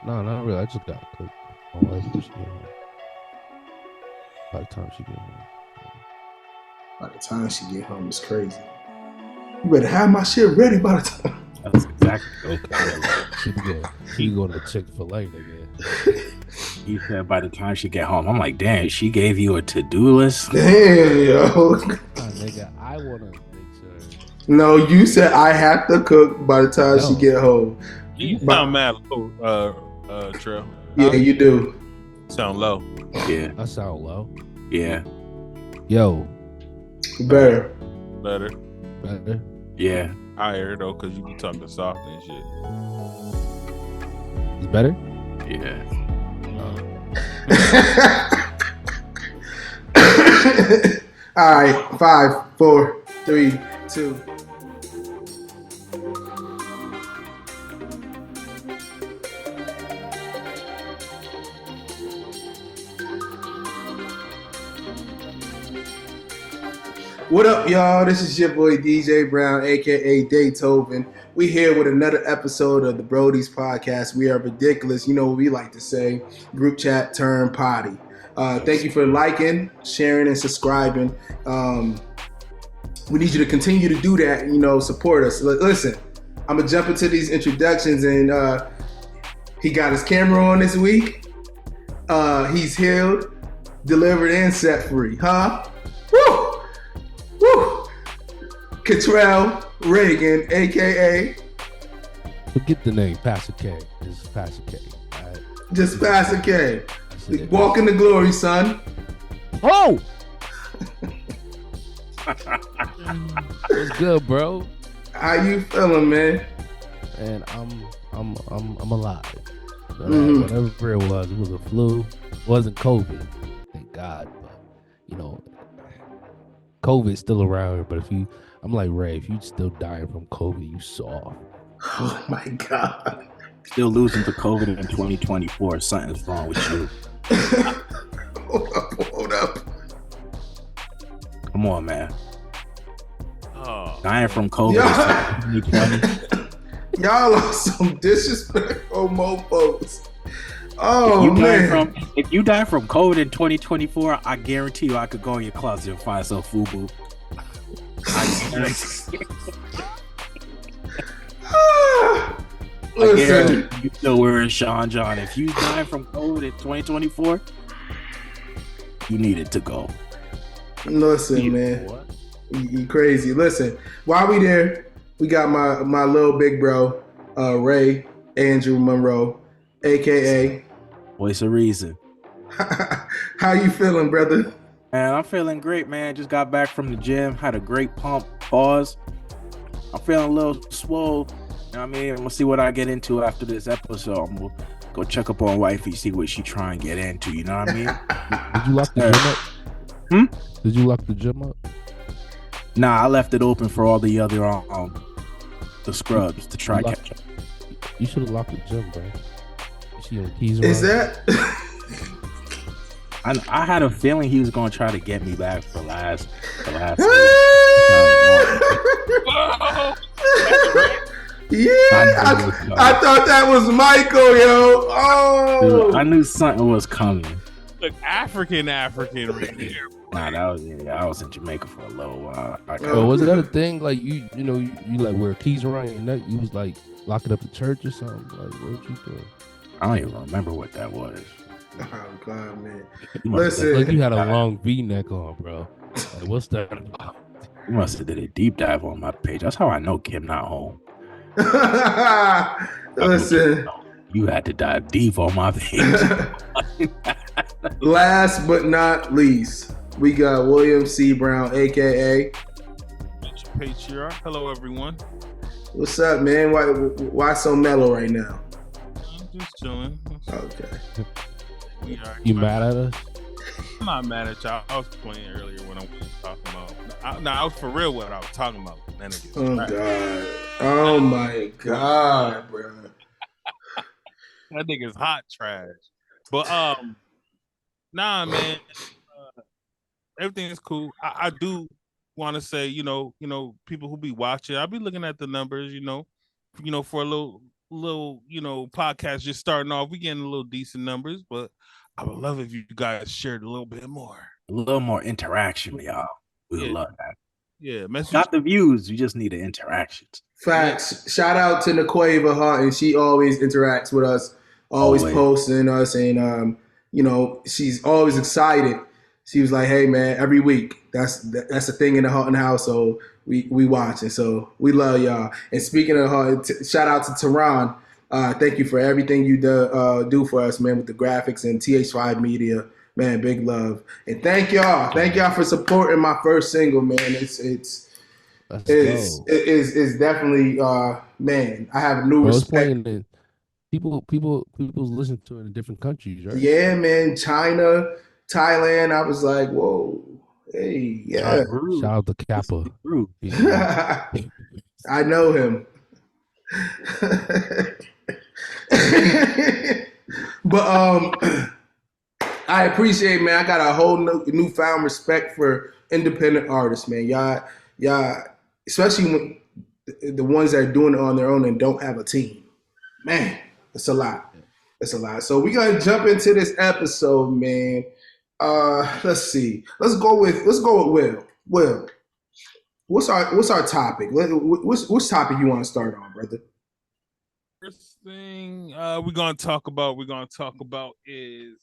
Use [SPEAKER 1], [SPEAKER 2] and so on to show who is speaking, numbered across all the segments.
[SPEAKER 1] No, not really. I just got cooked. My wife when she get home. By the time she get home.
[SPEAKER 2] By the time she get home, it's crazy. You better have my shit ready by the time.
[SPEAKER 3] That's exactly what
[SPEAKER 1] Okay. She be going to Chick-fil-A, nigga.
[SPEAKER 3] he said. By the time she get home, I'm like, damn, she gave you a to-do list.
[SPEAKER 2] Damn, yo.
[SPEAKER 1] Nah, nigga, I wanna make sure.
[SPEAKER 2] No, you said I have to cook by the time she
[SPEAKER 1] No.
[SPEAKER 2] get home.
[SPEAKER 4] You
[SPEAKER 2] But-
[SPEAKER 4] sound mad low, Trail.
[SPEAKER 2] Yeah, you do.
[SPEAKER 4] Sound low.
[SPEAKER 3] Yeah,
[SPEAKER 1] I sound low.
[SPEAKER 3] yeah,
[SPEAKER 1] Yo,
[SPEAKER 2] Better.
[SPEAKER 4] Better.
[SPEAKER 1] better.
[SPEAKER 3] yeah.
[SPEAKER 4] Higher though, cause you be talking soft and shit.
[SPEAKER 1] It's better.
[SPEAKER 3] Yeah.
[SPEAKER 2] All right, 5, 4, 3, 2. What up, y'all? This is your boy DJ Brown, aka Daytoven. We here with another episode of the Brody's podcast. We are ridiculous. You know what we like to say: group chat turn potty. Thank you for liking, sharing, and subscribing. We need you to continue to do that. You know, support us. Listen, I'm gonna jump into these introductions, and he got his camera on this week. He's healed, delivered, and set free. Huh? Woo! Woo! Cottrell Reagan, aka
[SPEAKER 1] Forget the name, Pastor K. This is Pastor K. All right?
[SPEAKER 2] just Pastor K.
[SPEAKER 1] That's it.
[SPEAKER 2] Walk in the glory, son.
[SPEAKER 1] Oh! What's good, bro?
[SPEAKER 2] How you feeling, man?
[SPEAKER 1] And I'm alive. So
[SPEAKER 2] Mhm.
[SPEAKER 1] Whatever it was a flu. It wasn't COVID. Thank God. But you know, COVID's still around here. But I'm like Ray, if you still dying from COVID, you soft.
[SPEAKER 2] Oh my God.
[SPEAKER 3] Still losing to COVID in 2024. Something's wrong with you.
[SPEAKER 2] Hold up.
[SPEAKER 3] Come on, man.
[SPEAKER 4] Oh,
[SPEAKER 3] Dying from COVID
[SPEAKER 2] Yeah.
[SPEAKER 3] in 2020.
[SPEAKER 2] Y'all are some disrespectful mofos.
[SPEAKER 3] If
[SPEAKER 2] Oh
[SPEAKER 3] you, die
[SPEAKER 2] man.
[SPEAKER 3] if you die from COVID in 2024, I guarantee you I could go in your closet and find some FUBU. I guarantee,
[SPEAKER 2] Ah,
[SPEAKER 3] I
[SPEAKER 2] Listen,
[SPEAKER 3] guarantee you still wearing Sean John. If you die from COVID in 2024, you needed to go.
[SPEAKER 2] listen, man.
[SPEAKER 1] What?
[SPEAKER 2] You crazy. Listen, while we there, we got my little big bro, Ray Andrew Monroe, aka.
[SPEAKER 3] Voice of reason.
[SPEAKER 2] How you feeling, brother?
[SPEAKER 3] Man, I'm feeling great, man. Just got back from the gym, had a great pump. Pause. I'm feeling a little swole. You know what I mean? I'm gonna see what I get into after this episode. I'm gonna go check up on wifey, see what she try and get into. You know what I mean?
[SPEAKER 1] Did you lock the gym up? Did you lock the gym up?
[SPEAKER 3] Nah, I left it open for all the other the scrubs to try
[SPEAKER 1] You lock-
[SPEAKER 3] catch up.
[SPEAKER 1] You should have locked the gym, bro. You see your keys
[SPEAKER 2] Is
[SPEAKER 1] around?
[SPEAKER 2] that?
[SPEAKER 3] I had a feeling he was gonna try to get me back for last.
[SPEAKER 2] Yeah, I thought that was Michael, yo. Oh,
[SPEAKER 3] Dude, I knew something was coming.
[SPEAKER 4] look, African right here.
[SPEAKER 3] Nah, I was in Jamaica for a little while.
[SPEAKER 1] Oh, was that a thing? Like you like wear keys around your neck? You was like locking up the church or something? Like what you doing?
[SPEAKER 3] I don't even remember what that was.
[SPEAKER 2] oh God, man.
[SPEAKER 3] You must
[SPEAKER 2] Listen.
[SPEAKER 1] Like you had a long V neck on, bro. Like, what's that about?
[SPEAKER 3] You must have did a deep dive on my page. That's how I know Kim not home.
[SPEAKER 2] Listen,
[SPEAKER 3] You had to dive deep on my page.
[SPEAKER 2] last but not least, we got William C. Brown, aka.
[SPEAKER 4] Patriarch. Hello, everyone.
[SPEAKER 2] What's up, man? Why so mellow right now?
[SPEAKER 4] I'm just chilling.
[SPEAKER 2] Okay.
[SPEAKER 4] We are.
[SPEAKER 1] You mad at us?
[SPEAKER 4] I'm not mad at y'all. I was playing earlier when I was talking about. I was for real what I was talking about. That nigga.
[SPEAKER 2] Oh
[SPEAKER 4] Right.
[SPEAKER 2] God. Oh my God, bro.
[SPEAKER 4] That nigga's hot trash. But nah, man. Everything is cool. I do want to say, you know, people who be watching, I'll be looking at the numbers, for a little podcast just starting off. We getting a little decent numbers, but I would love if you guys shared a little bit more.
[SPEAKER 3] A little more interaction, y'all. We
[SPEAKER 4] Yeah.
[SPEAKER 3] love that.
[SPEAKER 4] Yeah, message.
[SPEAKER 3] Got the views. You just need the interactions.
[SPEAKER 2] Facts. Shout out to Naqueva Hart, she always interacts with us, always posting us, and she's always excited. She was like, "Hey man, every week that's a thing in the Hutton household. We watching, so we love y'all." And speaking of her, shout out to Tehran. Thank you for everything you do for us, man, with the graphics and TH5 Media. Man, big love. And thank y'all. Thank y'all for supporting my first single, man. It's definitely man, I have new respect.
[SPEAKER 1] People's listen to it in different countries, right?
[SPEAKER 2] Yeah, man. China, Thailand. I was like, whoa. Hey, yeah.
[SPEAKER 1] Shout out to Kappa.
[SPEAKER 2] I know him. But I appreciate, man. I got a whole newfound respect for independent artists, man. Y'all, especially when the ones that are doing it on their own and don't have a team. Man, it's a lot. It's a lot. So we're gonna jump into this episode, man. Let's see. Let's go with Will. Will, what's our topic? Which topic you want to start on, brother?
[SPEAKER 4] First thing we're gonna talk about is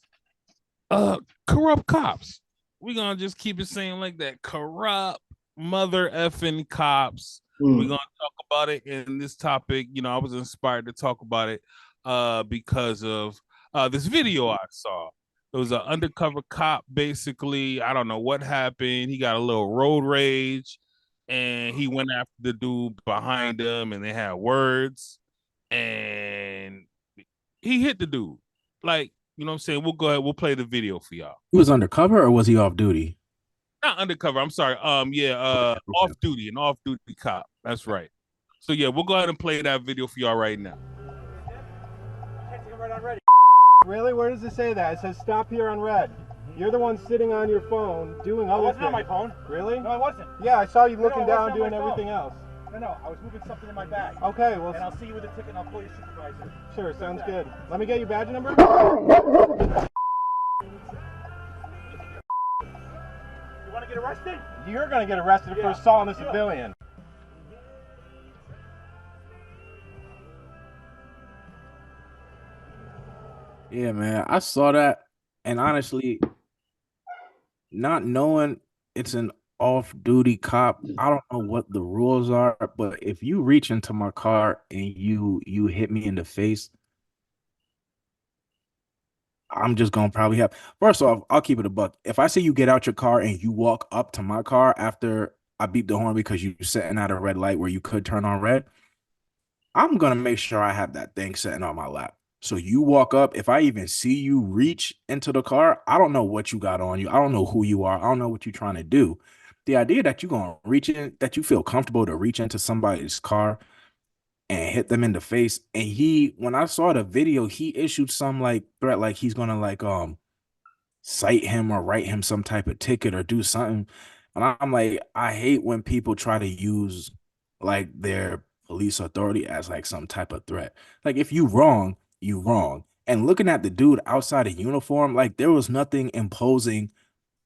[SPEAKER 4] corrupt cops. We're gonna just keep it saying like that. Corrupt mother effing cops. We're gonna talk about it in this topic. I was inspired to talk about it because of this video I saw. It was an undercover cop. Basically, I don't know what happened. He got a little road rage, and he went after the dude behind him, and they had words, and he hit the dude. Like, you know what I'm saying? We'll go ahead. We'll play the video for y'all.
[SPEAKER 3] He was undercover, or was he off duty?
[SPEAKER 4] Not undercover. I'm sorry. Off duty, an off duty cop. That's right. So yeah, we'll go ahead and play that video for y'all right now.
[SPEAKER 5] Really? Where does it say that? It says stop here on red. You're the one sitting on your phone doing other things.
[SPEAKER 6] I wasn't on my phone.
[SPEAKER 5] Really?
[SPEAKER 6] No, I wasn't.
[SPEAKER 5] Yeah, I saw you looking down doing everything else.
[SPEAKER 6] No, I was moving something in my bag.
[SPEAKER 5] Okay, well.
[SPEAKER 6] And I'll see you with the ticket and I'll call your supervisor.
[SPEAKER 5] Sure, sounds good. Let me get your badge number.
[SPEAKER 6] You want to get arrested?
[SPEAKER 5] You're going to get arrested for assaulting a civilian.
[SPEAKER 3] Yeah, man, I saw that, and honestly, not knowing it's an off-duty cop, I don't know what the rules are, but if you reach into my car and you hit me in the face, I'm just gonna probably have. First off, I'll keep it a buck. If I say you get out your car and you walk up to my car after I beep the horn because you're sitting at a red light where you could turn on red, I'm gonna make sure I have that thing sitting on my lap. So you walk up, if I even see you reach into the car, I don't know what you got on you. I don't know who you are. I don't know what you're trying to do. The idea that you're going to reach in, that you feel comfortable to reach into somebody's car and hit them in the face. And when I saw the video, he issued some like threat, like he's going to cite him or write him some type of ticket or do something. And I'm like, I hate when people try to use like their police authority as like some type of threat. Like if you wrong, you wrong. And looking at the dude outside of uniform, like there was nothing imposing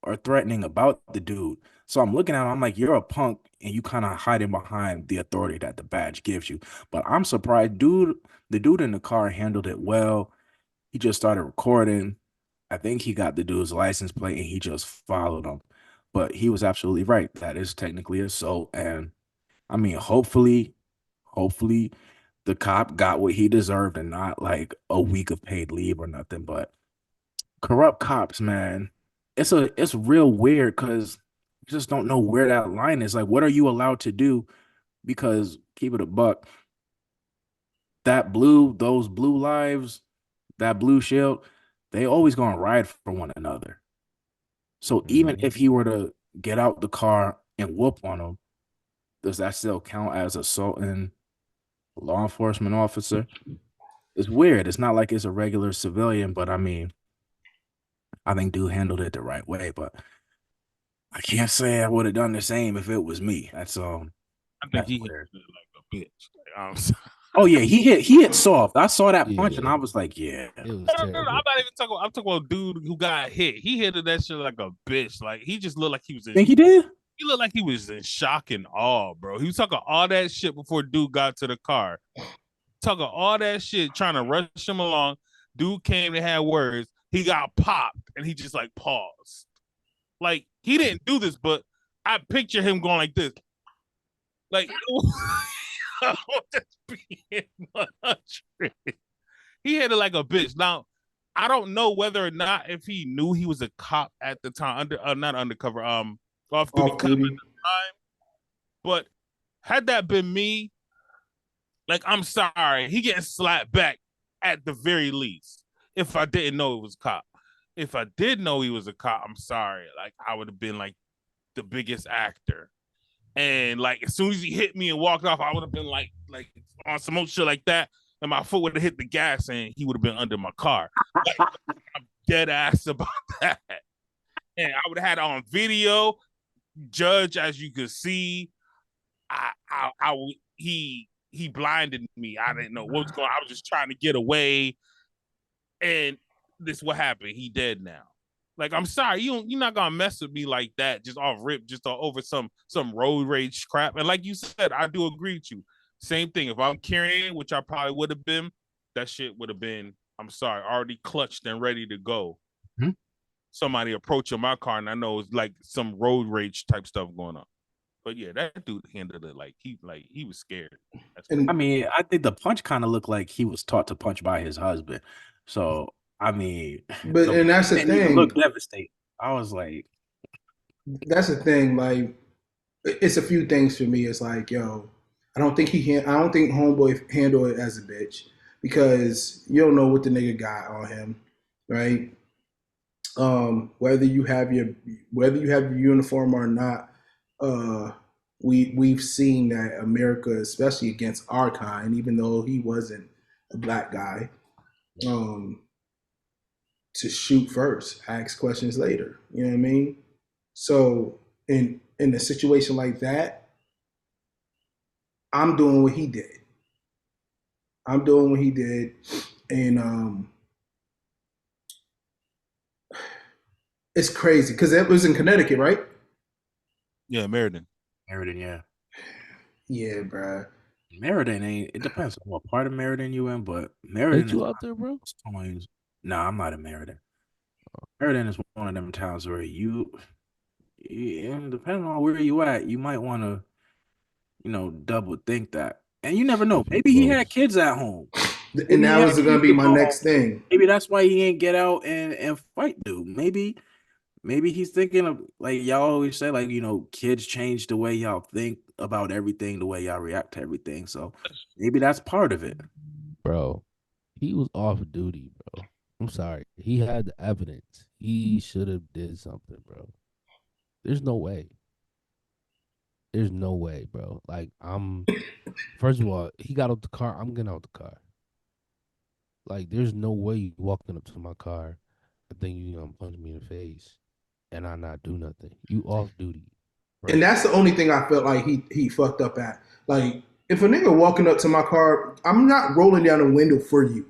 [SPEAKER 3] or threatening about the dude. So I'm looking at him, I'm like, you're a punk and you kind of hiding behind the authority that the badge gives you. But I'm surprised, the dude in the car handled it well. He just started recording. I think he got the dude's license plate and he just followed him. But he was absolutely right. That is technically assault. And I mean, hopefully the cop got what he deserved and not like a week of paid leave or nothing. But corrupt cops, man, it's real weird because you just don't know where that line is. Like, what are you allowed to do? Because keep it a buck, those blue lives, that blue shield, they always gonna ride for one another. So even if he were to get out the car and whoop on him, does that still count as assaulting a law enforcement officer? It's weird. It's not like it's a regular civilian, but I mean, I think dude handled it the right way, but I can't say I would have done the same if it was me. That's
[SPEAKER 4] I think he handled it like a bitch.
[SPEAKER 3] Oh yeah, he hit soft. I saw that punch and
[SPEAKER 1] Yeah.
[SPEAKER 3] I was like, yeah.
[SPEAKER 1] It was
[SPEAKER 4] No, I'm
[SPEAKER 1] terrible.
[SPEAKER 4] not even talking. I'm talking about dude who got hit. He hit that shit like a bitch. Like he just looked like he was in.
[SPEAKER 3] Think he did?
[SPEAKER 4] He looked like he was in shock and awe, bro. He was talking all that shit before dude got to the car. Talking all that shit, trying to rush him along. Dude came and had words. He got popped and he just like paused. Like he didn't do this, but I picture him going like this. Like just being 100. He hit it like a bitch. Now, I don't know whether or not if he knew he was a cop at the time, not undercover, off duty cop at the time. But had that been me, like I'm sorry, he getting slapped back at the very least. If I didn't know it was a cop, if I did know he was a cop, I'm sorry. Like I would have been like the biggest actor. And like as soon as he hit me and walked off, I would have been like on some old shit like that, and my foot would have hit the gas, and he would have been under my car. Like, I'm dead ass about that. And I would have had it on video. Judge, as you could see, he blinded me. I didn't know what was going on. I was just trying to get away, and this is what happened. He dead now. Like, I'm sorry, you're not gonna mess with me like that, just off rip, just over some road rage crap. And like you said, I do agree with you. Same thing. If I'm carrying, which I probably would have been, that shit would have been, I'm sorry, already clutched and ready to go.
[SPEAKER 3] Hmm?
[SPEAKER 4] Somebody approaching my car, and I know it's like some road rage type stuff going on. But yeah, that dude handled it like he was scared.
[SPEAKER 3] I mean, I think the punch kind of looked like he was taught to punch by his husband. So I mean,
[SPEAKER 2] But and that's the thing.
[SPEAKER 3] Look devastated. I was like,
[SPEAKER 2] that's the thing. Like, it's a few things for me. It's like, yo, I don't think Homeboy handled it as a bitch because you don't know what the nigga got on him, right? Whether you have your uniform or not, we've seen that America, especially against our kind, even though he wasn't a black guy, to shoot first, ask questions later. You know what I mean? So in a situation like that, I'm doing what he did. And it's crazy because it was in Connecticut, right?
[SPEAKER 4] Yeah, Meriden,
[SPEAKER 3] yeah.
[SPEAKER 2] Yeah, bro.
[SPEAKER 3] Meriden ain't. It depends on what part of Meriden you in, but Meriden
[SPEAKER 1] Ain't you out there, bro?
[SPEAKER 3] No, I'm not in Meriden. Meriden is one of them towns where and depending on where you at, you might want to, double think that. And you never know. Maybe he had kids at home.
[SPEAKER 2] And that was going to be my next thing.
[SPEAKER 3] Maybe that's why he ain't get out and fight dude. Maybe he's thinking of, like y'all always say, like, kids change the way y'all think about everything, the way y'all react to everything. So maybe that's part of it.
[SPEAKER 1] Bro, he was off duty, bro. I'm sorry. He had the evidence. He should have did something, bro. There's no way. There's no way, bro. Like, first of all, he got out the car. I'm getting out the car. Like, there's no way you walking up to my car and think you gonna punch me in the face and I not do nothing. You off duty.
[SPEAKER 2] Right? And that's the only thing I felt like he fucked up at. Like, if a nigga walking up to my car, I'm not rolling down the window for you.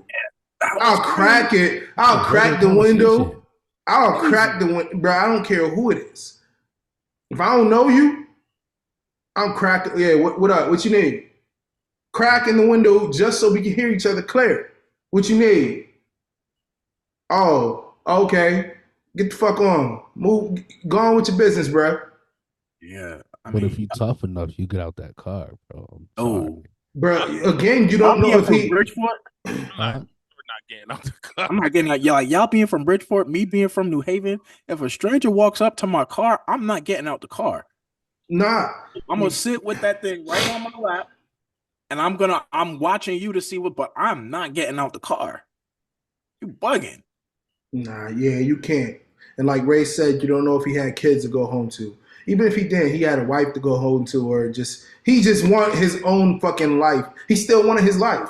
[SPEAKER 2] I'll crack it. I'll crack the window. I'll crack the window. Bro, I don't care who it is. If I don't know you, I'm cracking. Yeah, what up? What you need? Cracking the window just so we can hear each other clear. What you need? Oh, okay. Get the fuck on. Move. Go on with your business, bro.
[SPEAKER 3] Yeah.
[SPEAKER 1] But if you tough enough, you get out that car, bro.
[SPEAKER 2] Bro, again, you don't know if he.
[SPEAKER 3] Bridgeport?
[SPEAKER 4] Not getting out the car.
[SPEAKER 3] I'm not getting out. Y'all being from Bridgeport, me being from New Haven. If a stranger walks up to my car, I'm not getting out the car.
[SPEAKER 2] Nah.
[SPEAKER 3] I'm gonna sit with that thing right on my lap, and I'm watching you to see but I'm not getting out the car. You bugging.
[SPEAKER 2] Nah, yeah, you can't. And like Ray said, you don't know if he had kids to go home to. Even if he did, he had a wife to go home to, or he just wanted his own fucking life. He still wanted his life.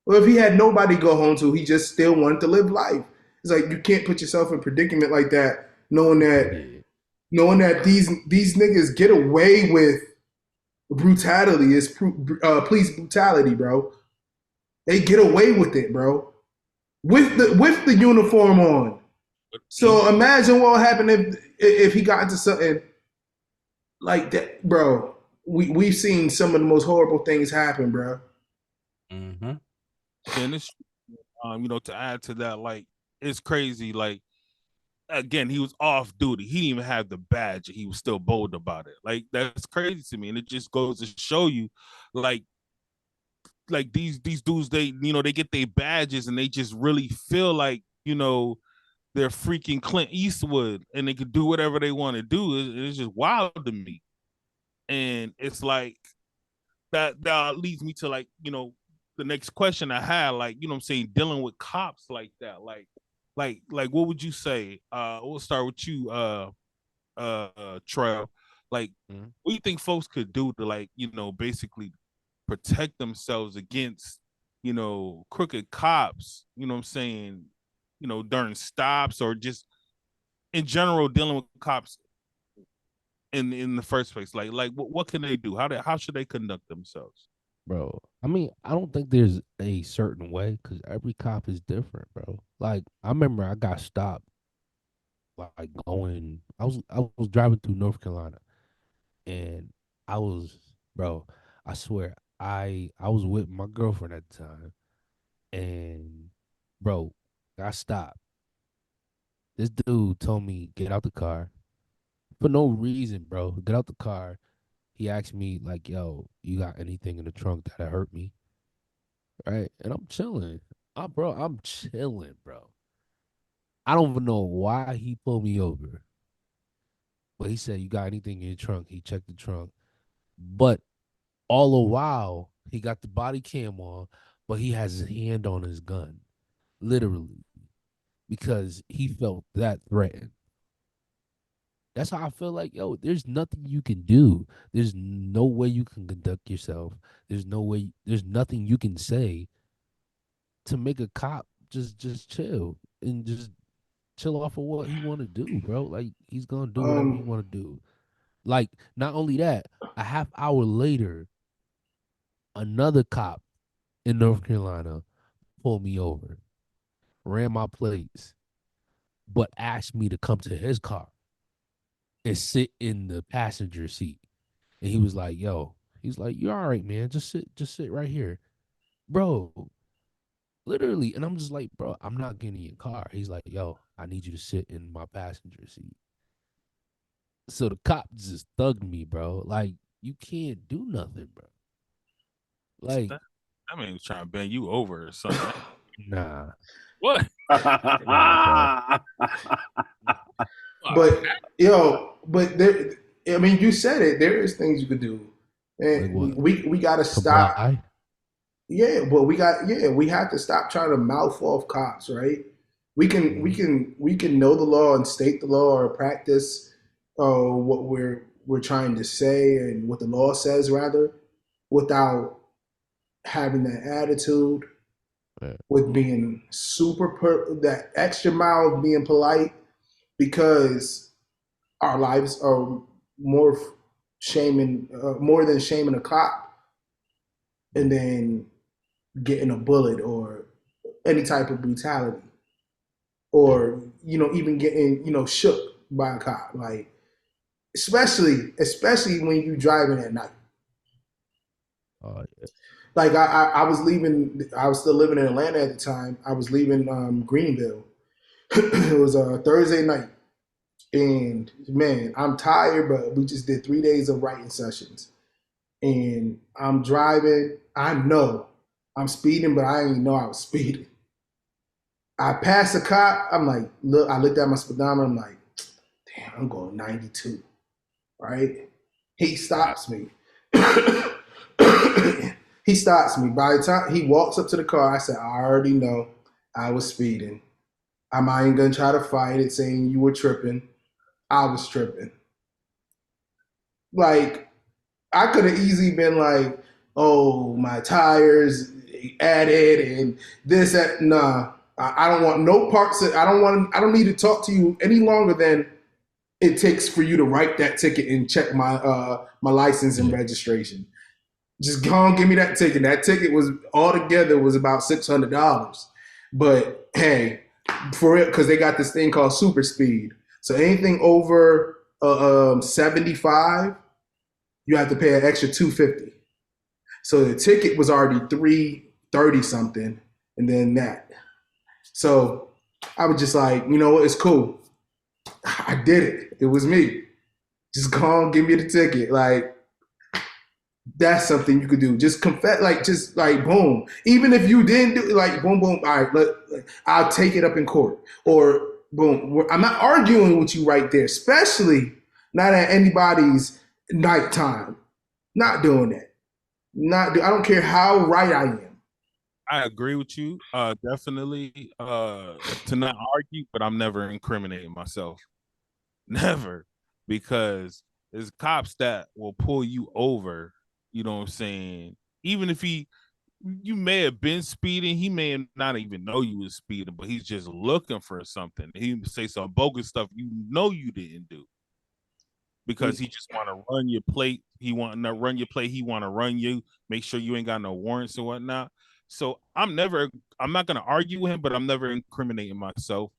[SPEAKER 2] Well, if he had nobody to go home to, he just still wanted to live life. It's like you can't put yourself in a predicament like that, knowing that these niggas get away with brutality. It's police brutality, bro. They get away with it, bro. With the uniform on. So imagine what would happen if he got into something like that, bro. We've seen some of the most horrible things happen, bro.
[SPEAKER 3] Mm-hmm.
[SPEAKER 4] And it's to add to that, like, it's crazy. Like, again, he was off duty. He didn't even have the badge. He was still bold about it. Like, that's crazy to me. And it just goes to show you, like these dudes, they they get their badges and they just really feel like they're freaking Clint Eastwood and they could do whatever they want to do. It's just wild to me. And it's like that leads me to, like, the next question I had, like, what I'm saying, dealing with cops like that, like what would you say? We'll start with you, Trail. Like, what do you think folks could do to, like, basically protect themselves against, crooked cops, what I'm saying, during stops or just in general dealing with cops in the first place? Like what can they do? How should they conduct themselves?
[SPEAKER 1] Bro, I mean, I don't think there's a certain way because every cop is different, bro. Like, I remember I got stopped, like I was driving through North Carolina, and I was, bro, I swear, I was with my girlfriend at the time, and bro, got stopped. This dude told me get out the car for no reason, bro. Get out the car. He asked me like, "Yo, you got anything in the trunk that hurt me?" Right? And I'm chilling. Bro, I'm chilling, bro. I don't even know why he pulled me over, but he said, "You got anything in your trunk?" He checked the trunk, but all the while he got the body cam on, but he has his hand on his gun, literally, because he felt that threatened. That's how I feel like, yo, there's nothing you can do. There's no way you can conduct yourself. There's nothing you can say to make a cop just chill and just chill off of what he want to do, bro. Like, he's going to do whatever he want to do. Like, not only that, a half hour later, another cop in North Carolina pulled me over, ran my plates, but asked me to come to his car and sit in the passenger seat. And he was like, "Yo," he's like, "You're all right, man. Just sit right here." Bro, literally. And I'm just like, "Bro, I'm not getting in your car." He's like, "Yo, I need you to sit in my passenger seat." So the cop just thugged me, bro. Like, you can't do nothing, bro. Like,
[SPEAKER 4] I mean, he was trying to bend you over or something.
[SPEAKER 1] nah.
[SPEAKER 4] What?
[SPEAKER 2] But but there, I mean, you said it. There is things you could do, and
[SPEAKER 1] Like
[SPEAKER 2] we got to stop.
[SPEAKER 1] Comply?
[SPEAKER 2] Yeah, but we have to stop trying to mouth off cops, right? We can know the law and state the law or practice what we're trying to say and what the law says rather, without having that attitude,
[SPEAKER 1] Yeah.
[SPEAKER 2] with being that extra mile of being polite, because our lives are more more than shaming a cop and then getting a bullet or any type of brutality, or even getting shook by a cop, like especially when you driving at night.
[SPEAKER 1] Yeah.
[SPEAKER 2] Like I was leaving, I was still living in Atlanta at the time. I was leaving Greenville. It was a Thursday night, and man, I'm tired, but we just did 3 days of writing sessions, and I'm driving. I know I'm speeding, but I didn't know I was speeding. I passed a cop. I'm like, look, I looked at my speedometer. I'm like, damn, I'm going 92, right? He stops me. He stops me. By the time he walks up to the car, I said, I already know I was speeding. I'm not even going to try to fight it saying you were tripping. I was tripping. Like, I could have easily been like, oh, my tires added and this, that. Nah, I don't want no parts of, I don't need to talk to you any longer than it takes for you to write that ticket and check my my license and registration. Just go and give me that ticket. That ticket was altogether was about $600. But hey, for it, because they got this thing called super speed. So anything over 75, you have to pay an extra 250. So the ticket was already 330 something, and then that. So I was just like, you know what, it's cool. I did it. It was me. Just go and give me the ticket. Like, that's something you could do. Just confess, like, just like, boom. Even if you didn't do it, like, boom, boom. All right, I'll take it up in court. Or, boom. I'm not arguing with you right there, especially not at anybody's nighttime. Not doing that. I don't care how right I am.
[SPEAKER 4] I agree with you. Definitely to not argue, but I'm never incriminating myself. Never. Because there's cops that will pull you over, you know what I'm saying? Even if you may have been speeding, he may not even know you was speeding, but he's just looking for something. He say some bogus stuff you know you didn't do. Because he just want to run your plate. He want to run your plate. He want to run you, make sure you ain't got no warrants or whatnot. So I'm not going to argue with him, but I'm never incriminating myself.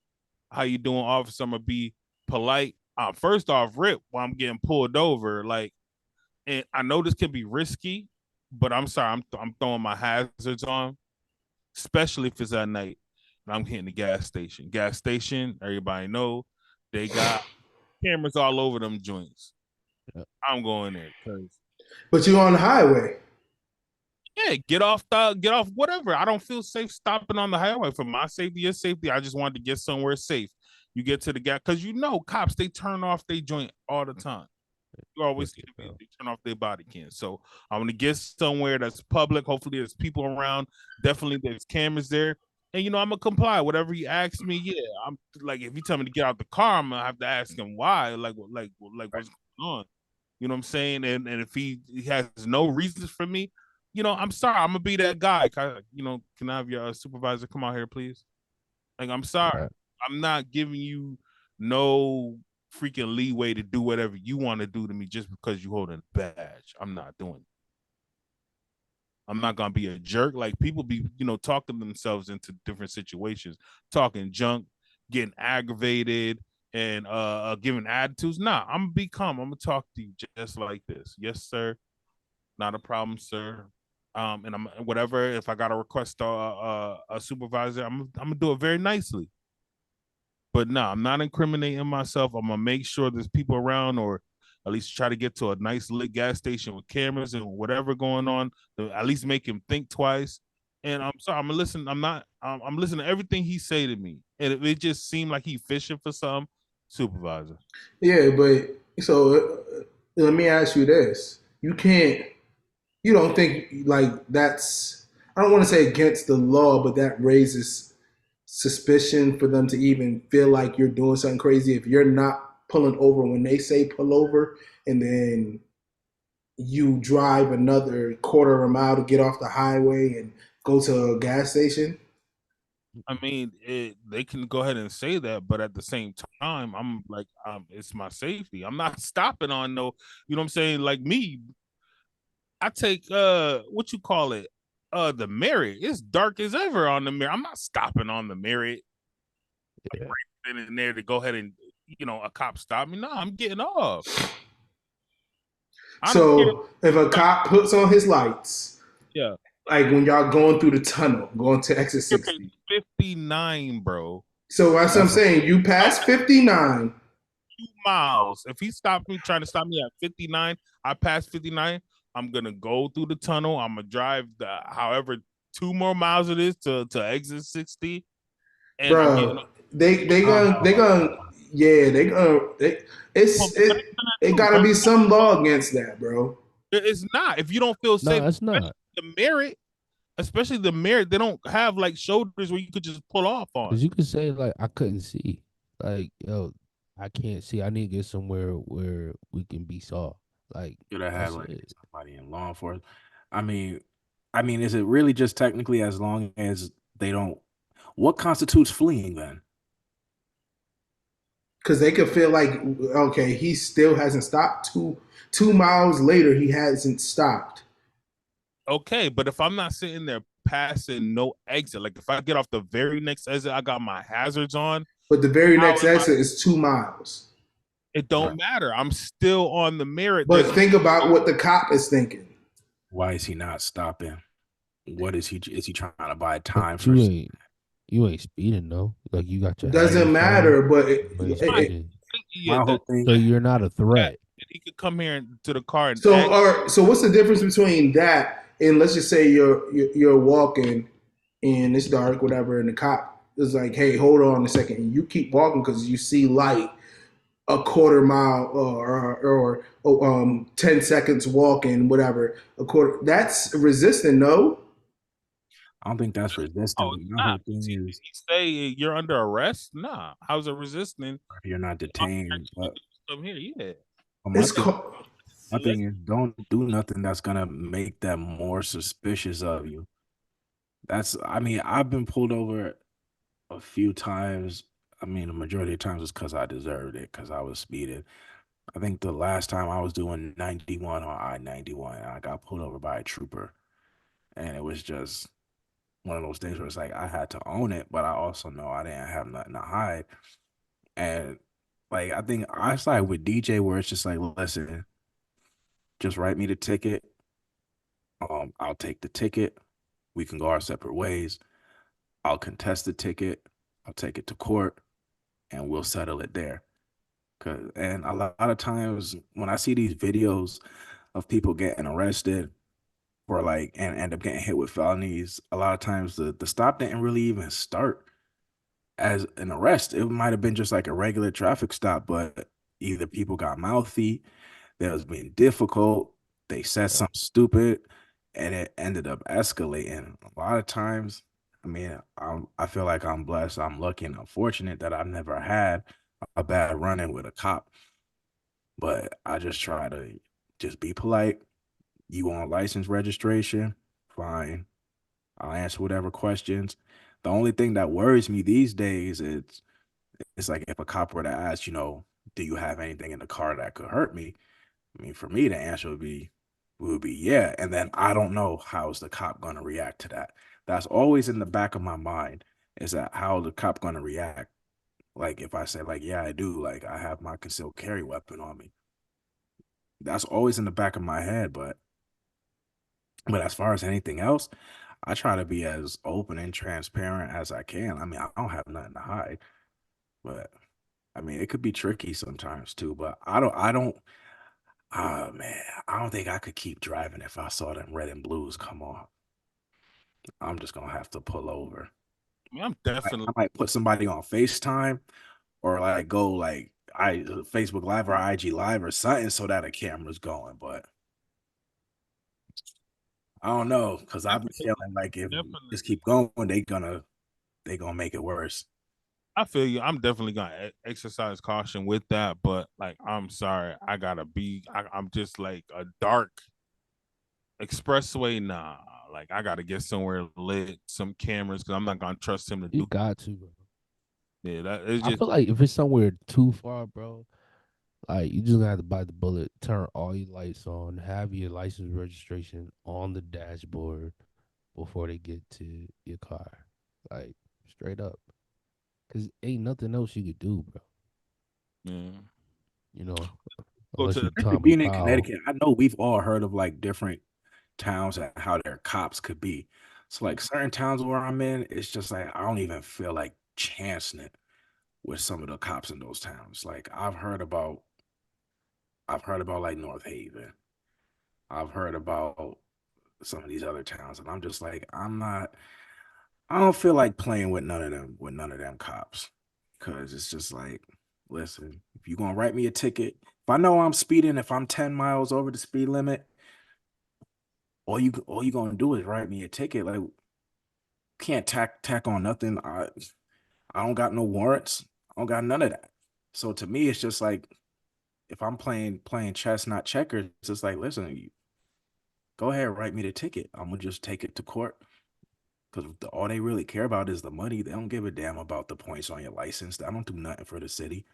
[SPEAKER 4] How you doing, officer? I'm going to be polite. First off, rip while I'm getting pulled over. Like, and I know this can be risky, but I'm sorry. I'm throwing my hazards on, especially if it's at night. And I'm hitting the gas station. Gas station, everybody know they got cameras all over them joints.
[SPEAKER 1] Yep.
[SPEAKER 4] I'm going there because.
[SPEAKER 2] But you're on the highway.
[SPEAKER 4] Yeah, get off whatever. I don't feel safe stopping on the highway. For my safety, your safety, I just wanted to get somewhere safe. You get to the gas because you know cops, they turn off their joint all the time. You always see them, they turn off their body cams. So I'm gonna get somewhere that's public. Hopefully there's people around. Definitely there's cameras there. And I'm gonna comply. Whatever he asks me, yeah. I'm like, if he tell me to get out the car, I'm gonna have to ask him why. Like what's going on? You know what I'm saying? And if he has no reasons for me, I'm sorry. I'm gonna be that guy. Can I have your supervisor come out here, please? Like, I'm sorry. Right. I'm not giving you no freaking leeway to do whatever you want to do to me just because you hold a badge. I'm not doing it. I'm not gonna be a jerk. Like, people be, talking themselves into different situations, talking junk, getting aggravated, and giving attitudes. Nah, I'm gonna be calm. I'm gonna talk to you just like this. Yes, sir. Not a problem, sir. And I'm whatever. If I gotta request a supervisor, I'm gonna do it very nicely. But no, I'm not incriminating myself. I'm gonna make sure there's people around, or at least try to get to a nice lit gas station with cameras and whatever going on. To at least make him think twice. And I'm sorry, I'm gonna listen. I'm listening to everything he say to me, and it just seemed like he fishing for some supervisor.
[SPEAKER 2] Yeah, but so let me ask you this: you don't think like that's, I don't want to say against the law, but that raises suspicion for them to even feel like you're doing something crazy if you're not pulling over when they say pull over, and then you drive another quarter of a mile to get off the highway and go to a gas station?
[SPEAKER 4] I mean, they can go ahead and say that, but at the same time, I'm like, it's my safety. I'm not stopping on no, you know what I'm saying? Like me, I take what you call it, the Merritt. It's dark as ever on the Merritt. I'm not stopping on the Merritt. Like, right in there to go ahead and a cop stop me. No, I'm getting off.
[SPEAKER 2] So if a cop puts on his lights,
[SPEAKER 4] yeah,
[SPEAKER 2] like when y'all going through the tunnel, going to exit 60.
[SPEAKER 4] 59, bro.
[SPEAKER 2] So that's what I'm saying. You pass 59.
[SPEAKER 4] 2 miles. If he stopped me, trying to stop me at 59, I pass 59. I'm gonna go through the tunnel. I'm gonna drive however 2 more miles it is to exit 60. And
[SPEAKER 2] bro, it gotta be some law against that, bro.
[SPEAKER 4] It's not. If you don't feel safe,
[SPEAKER 1] no, it's not.
[SPEAKER 4] The Merritt, especially the Merritt, they don't have like shoulders where you could just pull off on.
[SPEAKER 1] Because you could say like, I couldn't see, like, yo, I can't see. I need to get somewhere where we can be saw. Like,
[SPEAKER 3] should I have like somebody in law enforcement? I mean, is it really just technically as long as they don't? What constitutes fleeing then?
[SPEAKER 2] Because they could feel like, okay, he still hasn't stopped. 2 miles later, he hasn't stopped.
[SPEAKER 4] Okay, but if I'm not sitting there passing no exit, like if I get off the very next exit, I got my hazards on.
[SPEAKER 2] But the very
[SPEAKER 4] How
[SPEAKER 2] next
[SPEAKER 4] am I?
[SPEAKER 2] exit is 2 miles.
[SPEAKER 4] It don't matter. I'm still on the merit.
[SPEAKER 2] But think about what the cop is thinking.
[SPEAKER 3] Why is he not stopping? What is he? Is he trying to buy
[SPEAKER 1] But
[SPEAKER 3] time for?
[SPEAKER 1] you ain't speeding though. Like you got your
[SPEAKER 2] Doesn't
[SPEAKER 1] hazards
[SPEAKER 2] matter,
[SPEAKER 1] on,
[SPEAKER 2] but
[SPEAKER 1] you ain't speeding.
[SPEAKER 3] My
[SPEAKER 4] Yeah,
[SPEAKER 3] whole thing.
[SPEAKER 1] So you're not a
[SPEAKER 4] that
[SPEAKER 1] threat.
[SPEAKER 4] he could come here to the car and
[SPEAKER 2] so what's the difference between that and let's just say you're walking and it's dark, whatever, and the cop is like, "Hey, hold on a second," and you keep walking because you see light a quarter mile or 10 seconds walking, whatever, a quarter. That's resisting, no?
[SPEAKER 3] I don't think that's resisting.
[SPEAKER 4] Oh,
[SPEAKER 3] But my
[SPEAKER 4] nah.
[SPEAKER 3] whole thing is,
[SPEAKER 4] He say you're under arrest. Nah, how's it resisting?
[SPEAKER 3] you're not detained. But
[SPEAKER 4] Come here, yeah.
[SPEAKER 3] my
[SPEAKER 2] It's
[SPEAKER 3] thing,
[SPEAKER 2] called.
[SPEAKER 3] my thing is, don't do nothing that's gonna make them more suspicious of you. I mean, I've been pulled over a few times. I mean, the majority of times it's because I deserved it, because I was speeding. I think the last time I was doing 91 on I-91, I got pulled over by a trooper, and it was just one of those things where it's like I had to own it, but I also know I didn't have nothing to hide. And like I think I side with DJ where it's just like, listen, just write me the ticket. I'll take the ticket. We can go our separate ways. I'll contest the ticket. I'll take it to court, and we'll settle it there. And a lot of times when I see these videos of people getting arrested or like and end up getting hit with felonies, a lot of times the stop didn't really even start as an arrest. It might have been just like a regular traffic stop, but either people got mouthy, they was being difficult, they said something stupid, and it ended up escalating. A lot of times, I mean, I feel like I'm blessed, I'm lucky and unfortunate that I've never had a bad run-in with a cop. But I just try to just be polite. You want license registration? Fine. I'll answer whatever questions. The only thing that worries me these days is it's like if a cop were to ask, do you have anything in the car that could hurt me? I mean, for me, the answer would be yeah. And then I don't know how's the cop going to react to that. That's always in the back of my mind is that how the cop going to react. Like if I say like, yeah, I do, like I have my concealed carry weapon on me. That's always in the back of my head, but as far as anything else, I try to be as open and transparent as I can. I mean, I don't have nothing to hide, but I mean, it could be tricky sometimes too, but oh man, I don't think I could keep driving if I saw them red and blues come on. I'm just gonna have to pull over.
[SPEAKER 4] I mean, I'm
[SPEAKER 3] I,
[SPEAKER 4] definitely.
[SPEAKER 3] I might put somebody on FaceTime or like go like Facebook Live or IG Live or something so that a camera's going, but I don't know because I've been feeling like if we
[SPEAKER 4] Definitely.
[SPEAKER 3] just keep going, they gonna make it worse.
[SPEAKER 4] I feel you. I'm definitely gonna exercise caution with that, but like, I'm sorry, I gotta be. I'm just like a dark expressway. Nah, like I gotta get somewhere lit, some cameras, because I'm not gonna trust him to
[SPEAKER 1] You
[SPEAKER 4] do.
[SPEAKER 1] got to, bro.
[SPEAKER 4] Yeah, that is
[SPEAKER 1] I
[SPEAKER 4] just.
[SPEAKER 1] feel like if it's somewhere too far, bro, like you just gonna have to bite the bullet, turn all your lights on, have your license registration on the dashboard before they get to your car. Like straight up. Cause ain't nothing else you could do, bro.
[SPEAKER 4] Yeah.
[SPEAKER 1] You know,
[SPEAKER 4] Go
[SPEAKER 1] unless
[SPEAKER 4] to
[SPEAKER 1] you
[SPEAKER 4] the.
[SPEAKER 3] Especially
[SPEAKER 1] Tommy
[SPEAKER 3] being in
[SPEAKER 1] Powell.
[SPEAKER 3] Connecticut, I know we've all heard of like different towns and how their cops could be. So like certain towns where I'm in, it's just like I don't even feel like chancing it with some of the cops in those towns. Like I've heard about like North Haven. I've heard about some of these other towns, and I'm just like, I don't feel like playing with none of them cops. Cause it's just like, listen, if you're gonna write me a ticket, if I know I'm speeding, if I'm 10 miles over the speed limit, all you gonna do is write me a ticket. Like can't tack on nothing. I don't got no warrants. I don't got none of that. So to me, it's just like if I'm playing chess, not checkers, it's just like, listen, go ahead, write me the ticket. I'm gonna just take it to court because all they really care about is the money. They don't give a damn about the points on your license. I don't do nothing for the city.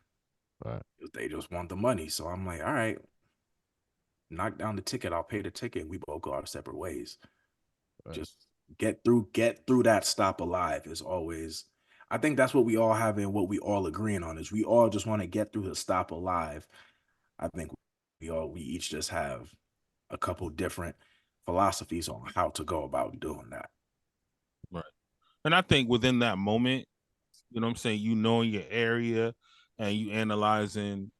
[SPEAKER 1] Right.
[SPEAKER 3] They just want the money. So I'm like, all right, knock down the ticket. I'll pay the ticket. We both go our separate ways.
[SPEAKER 1] Right.
[SPEAKER 3] Just get through that stop alive is always. I think that's what we all have and what we all agreeing on is we all just want to get through the stop alive. I think we each just have a couple different philosophies on how to go about doing that.
[SPEAKER 4] Right. And I think within that moment, you know what I'm saying, you knowing your area and you analyzing,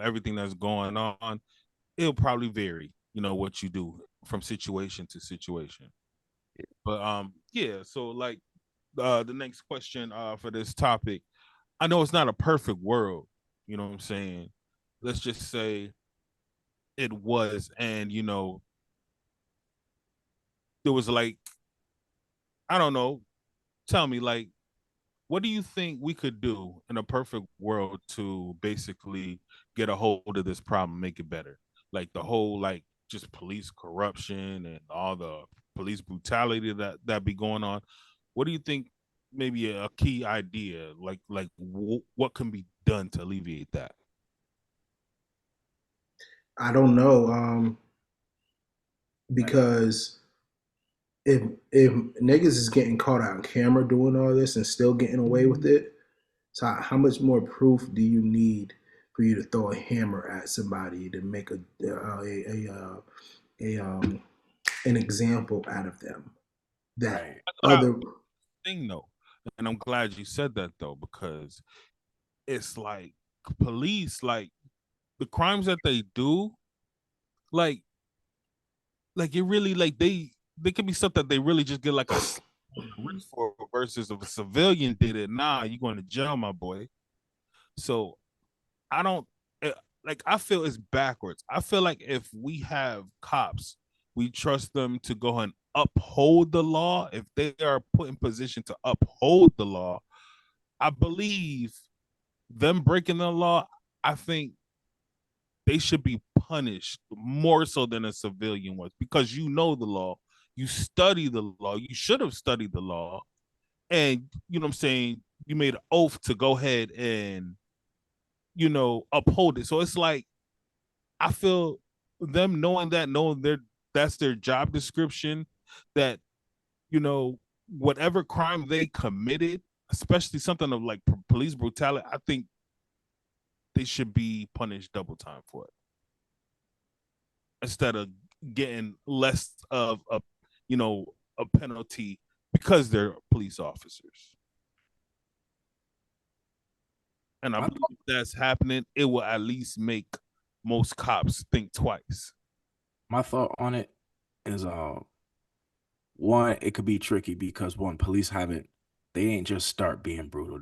[SPEAKER 4] everything that's going on, it'll probably vary, what you do from situation to situation. But yeah, so like the next question for this topic, I know it's not a perfect world, you know what I'm saying? Let's just say it was, and there was like, I don't know, tell me, like, what do you think we could do in a perfect world to basically get a hold of this problem, make it better? Like the whole, like, just police corruption and all the police brutality that be going on. What do you think? Maybe a key idea, like what can be done to alleviate that?
[SPEAKER 2] I don't know, because if if niggas is getting caught on camera doing all this and still getting away with it, so how much more proof do you need for you to throw a hammer at somebody to make a an example out of them? That
[SPEAKER 3] Right.
[SPEAKER 2] other
[SPEAKER 4] Thing though, and I'm glad you said that though, because it's like police, like the crimes that they do, like it really, like they could be stuff that they really just get like a slap on the wrist for, versus if a civilian did it, nah, you going to jail, my boy. So I don't like, I feel it's backwards. I feel like if we have cops, we trust them to go and uphold the law. If they are put in position to uphold the law, I believe them breaking the law, I think they should be punished more so than a civilian was, because you know the law, you study the law, you should have studied the law, and you know what I'm saying, you made an oath to go ahead and uphold it. So it's like, I feel them knowing that's their job description, that whatever crime they committed, especially something of like police brutality, I think they should be punished double time for it, instead of getting less of a penalty because they're police officers. And I
[SPEAKER 3] My,
[SPEAKER 4] believe if that's happening, it will at least make most cops think twice.
[SPEAKER 3] my thought on it is one, it could be tricky because one, police they ain't just start being brutal.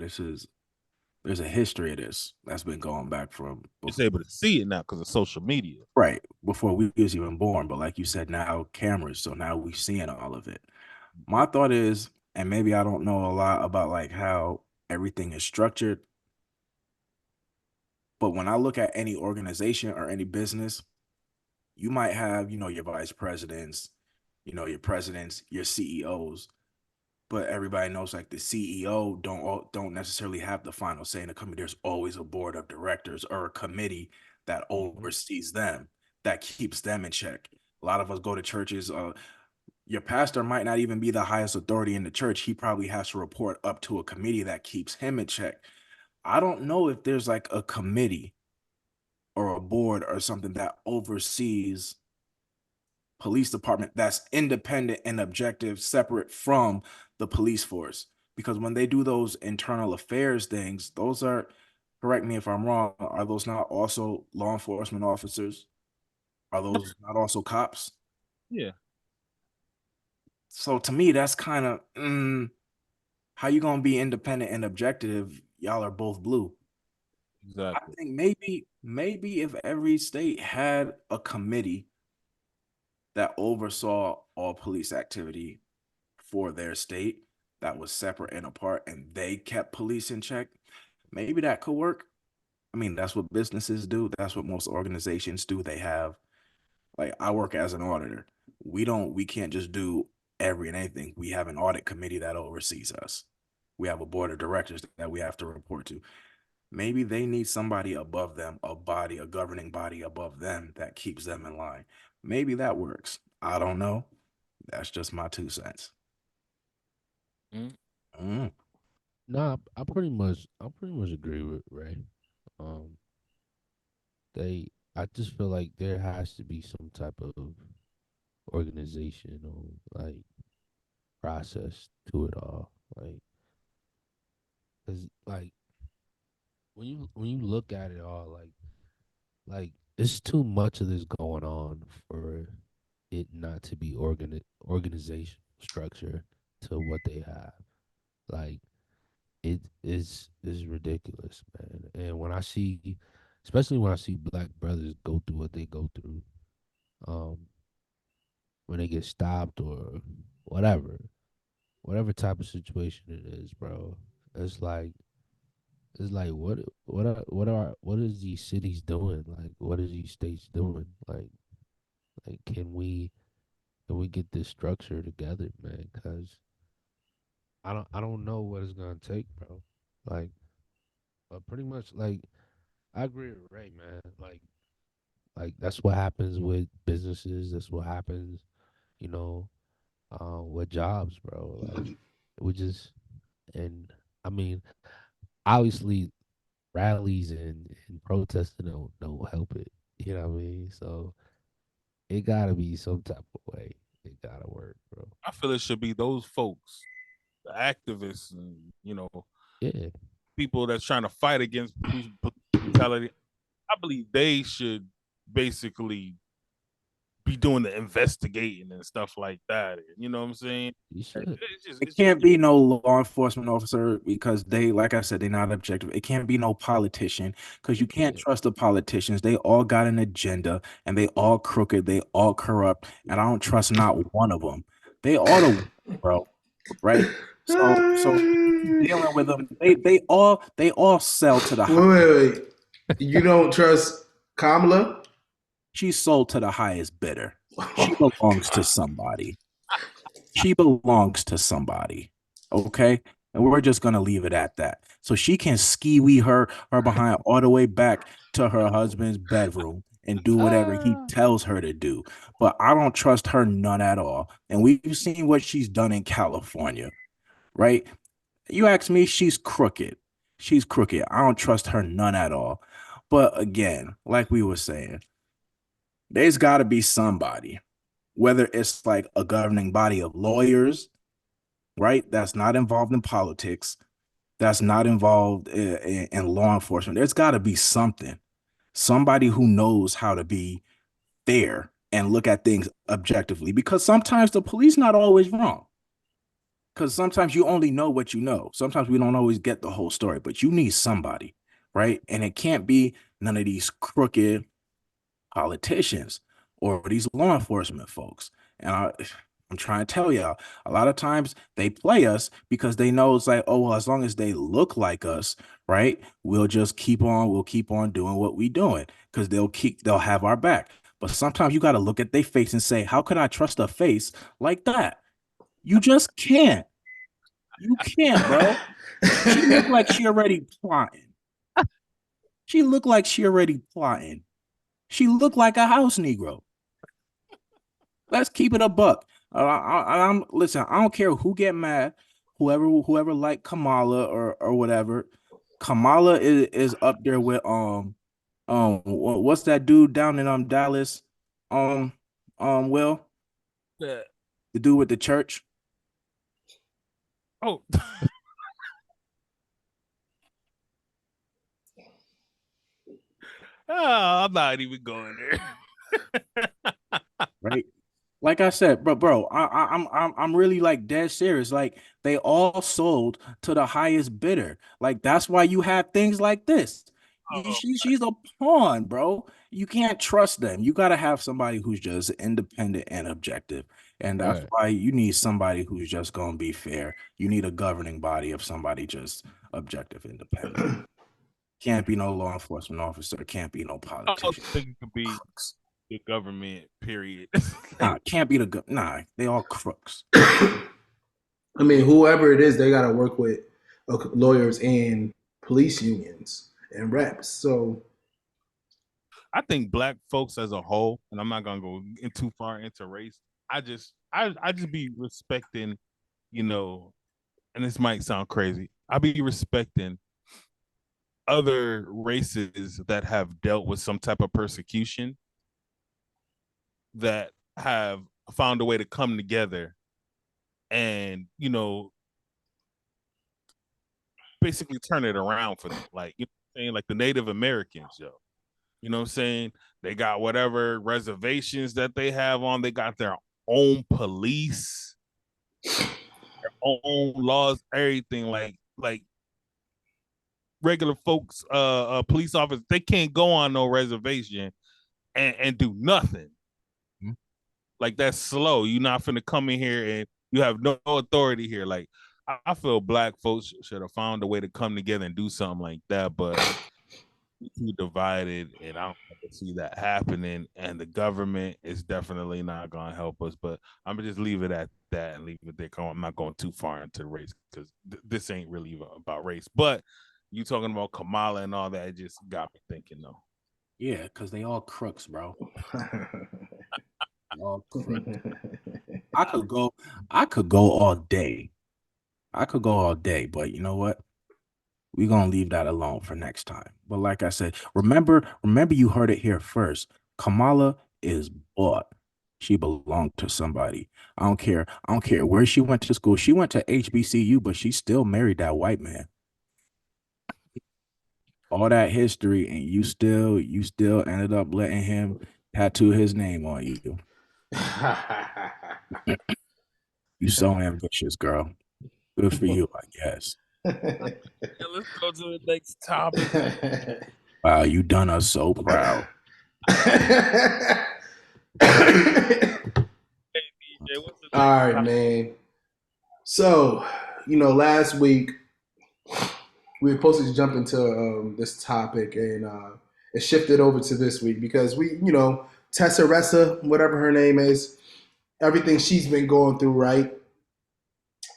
[SPEAKER 3] There's a history of this that's been going back from
[SPEAKER 4] Just able to see it now because of social media.
[SPEAKER 3] right before we was even born. But like you said, now cameras, so now we seeing all of it. My thought is, and maybe I don't know a lot about like how everything is structured, but when I look at any organization or any business, you might have, your vice presidents, your presidents, your CEOs, but everybody knows like the CEO don't necessarily have the final say in the company. There's always a board of directors or a committee that oversees them, that keeps them in check. A lot of us go to churches. Your pastor might not even be the highest authority in the church. He probably has to report up to a committee that keeps him in check. I don't know if there's like a committee or a board or something that oversees police department that's independent and objective, separate from the police force. Because when they do those internal affairs things, those are, correct me if I'm wrong, are those not also law enforcement officers? Are those not also cops?
[SPEAKER 4] Yeah,
[SPEAKER 3] So to me, that's kind of how you gonna be independent and objective? Y'all are both blue. I
[SPEAKER 4] exactly.
[SPEAKER 3] think maybe if every state had a committee that oversaw all police activity for their state, that was separate and apart, and they kept police in check, maybe that could work. I mean, that's what businesses do. That's what most organizations do. They have, like, I work as an auditor. We can't just do every and anything. We have an audit committee that oversees us. We have a board of directors that we have to report to. Maybe they need somebody above them, a governing body above them that keeps them in line. Maybe that works. I don't know. That's just my 2 cents.
[SPEAKER 4] Mm.
[SPEAKER 3] Mm.
[SPEAKER 1] Nah, I pretty much agree with Ray. Um, I just feel like there has to be some type of organization or like process to it all. Like, cause like when you look at it all, like it's too much of this going on for it not to be organizational structure to what they have. Like is ridiculous, man. And when I see, especially when I see black brothers go through what they go through, um, when they get stopped or whatever, whatever type of situation it is, bro. It's like what is these cities doing? Like what is these states doing? Like can we get this structure together, man? Cause I don't know what it's gonna take, bro. Like, but pretty much like I agree with Ray, man. Like that's what happens with businesses. That's what happens, you know, with jobs, bro. Like we just and I mean, obviously rallies and protesting don't help it. You know what I mean? So it gotta be some type of way. It gotta work, bro.
[SPEAKER 4] I feel it should be those folks, the activists, and
[SPEAKER 1] Yeah.
[SPEAKER 4] people that's trying to fight against police brutality. I believe they should basically be doing the investigating and stuff like that. You know what I'm saying?
[SPEAKER 1] You should.
[SPEAKER 3] It can't be no law enforcement officer because they, like I said, they're not objective. It can't be no politician because you can't
[SPEAKER 1] Yeah.
[SPEAKER 3] trust the politicians. They all got an agenda and they all crooked. They all corrupt, and I don't trust not one of them. They all the bro, right? So dealing with them, they all sell to the
[SPEAKER 2] Wait. You don't trust Kamala?
[SPEAKER 3] she's sold to the highest bidder. She belongs to somebody. She belongs to somebody. Okay. And we're just gonna leave it at that. So she can ski-wee her behind all the way back to her husband's bedroom and do whatever he tells her to do. But I don't trust her none at all. And we've seen what she's done in California, right? You ask me, she's crooked. She's crooked. I don't trust her none at all. But again, like we were saying, there's got to be somebody, whether it's like a governing body of lawyers, right? That's not involved in politics, that's not involved in law enforcement. There's got to be somebody who knows how to be fair and look at things objectively, because sometimes the police not always wrong. Because sometimes you only know what you know. Sometimes we don't always get the whole story, but you need somebody, right? And it can't be none of these crooked politicians or these law enforcement folks. And I'm trying to tell y'all, a lot of times they play us because they know it's like, oh, well, as long as they look like us, right? We'll keep on doing what we doing because they'll have our back. But sometimes you got to look at their face and say, how could I trust a face like that? You just can't. You can't, bro. She looked like she already plotting. She looked like she already plotting. She looked like a house Negro. Let's keep it a buck. Listen. I don't care who get mad, whoever like Kamala or whatever. Kamala is up there with what's that dude down in Dallas? Will
[SPEAKER 4] Yeah.
[SPEAKER 3] the dude with the church?
[SPEAKER 4] Oh, I'm not even going there.
[SPEAKER 3] Right. Like I said, bro, I'm really like dead serious. Like they all sold to the highest bidder. Like that's why you have things like this. She's a pawn, bro. You can't trust them. You got to have somebody who's just independent and objective. And that's
[SPEAKER 1] Right.
[SPEAKER 3] why you need somebody who's just gonna be fair. You need a governing body of somebody just objective, independent. Can't be no law enforcement officer. Can't be no
[SPEAKER 4] I don't
[SPEAKER 3] politician.
[SPEAKER 4] think it could be the government, period.
[SPEAKER 3] Nah, can't be nah. They all crooks.
[SPEAKER 2] I mean, whoever it is, they got to work with lawyers and police unions and reps. So
[SPEAKER 4] I think black folks as a whole, and I'm not gonna go too far into race. I just I just be respecting, you know, and this might sound crazy. I be respecting other races that have dealt with some type of persecution that have found a way to come together and, you know, basically turn it around for them. Like, you know what I'm saying? Like the Native Americans, yo. You know what I'm saying? They got whatever reservations that they have on, they got their own police, their own laws, everything. Like regular folks, police officers, they can't go on no reservation and do nothing.
[SPEAKER 1] Mhm.
[SPEAKER 4] Like that's slow. You're not finna come in here and you have no authority here. Like I feel black folks should have found a way to come together and do something like that, but too divided, and I don't see that happening. And the government is definitely not gonna help us. But I'm gonna just leave it at that and leave it there. I'm not going too far into race because this ain't really about race. But you talking about Kamala and all that, it just got me thinking though.
[SPEAKER 3] Yeah, because they all crooks, bro. All crooks. I could go all day. I could go all day, but you know what? We're gonna leave that alone for next time. But like I said, remember you heard it here first. Kamala is bought. She belonged to somebody. I don't care where she went to school. She went to HBCU, but she still married that white man. All that history, and you still ended up letting him tattoo his name on you. You so ambitious, girl. Good for you, I guess.
[SPEAKER 4] Yeah, let's go to the next topic.
[SPEAKER 3] Wow, you done us so proud.
[SPEAKER 2] All right, man. So, you know, last week we were supposed to jump into this topic, and it shifted over to this week because we, you know, Tessa Ressa, whatever her name is, everything she's been going through, right?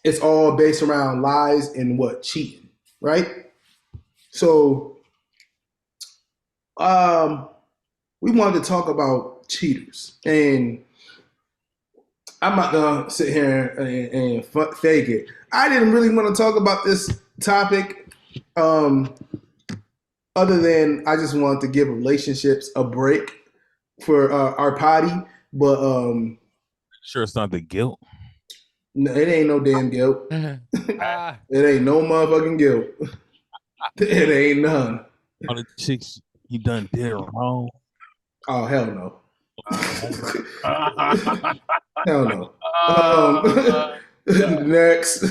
[SPEAKER 2] It's all based around lies and what? Cheating, right? So, we wanted to talk about cheaters, and I'm not gonna sit here and fake it. I didn't really want to talk about this topic, other than I just wanted to give relationships a break for our potty. But
[SPEAKER 4] Sure, it's not the guilt.
[SPEAKER 2] no, it ain't no damn guilt.
[SPEAKER 1] Ah,
[SPEAKER 2] It ain't no motherfucking guilt. It ain't none.
[SPEAKER 4] All the chicks you done did wrong.
[SPEAKER 2] Oh hell no. Hell no. Next.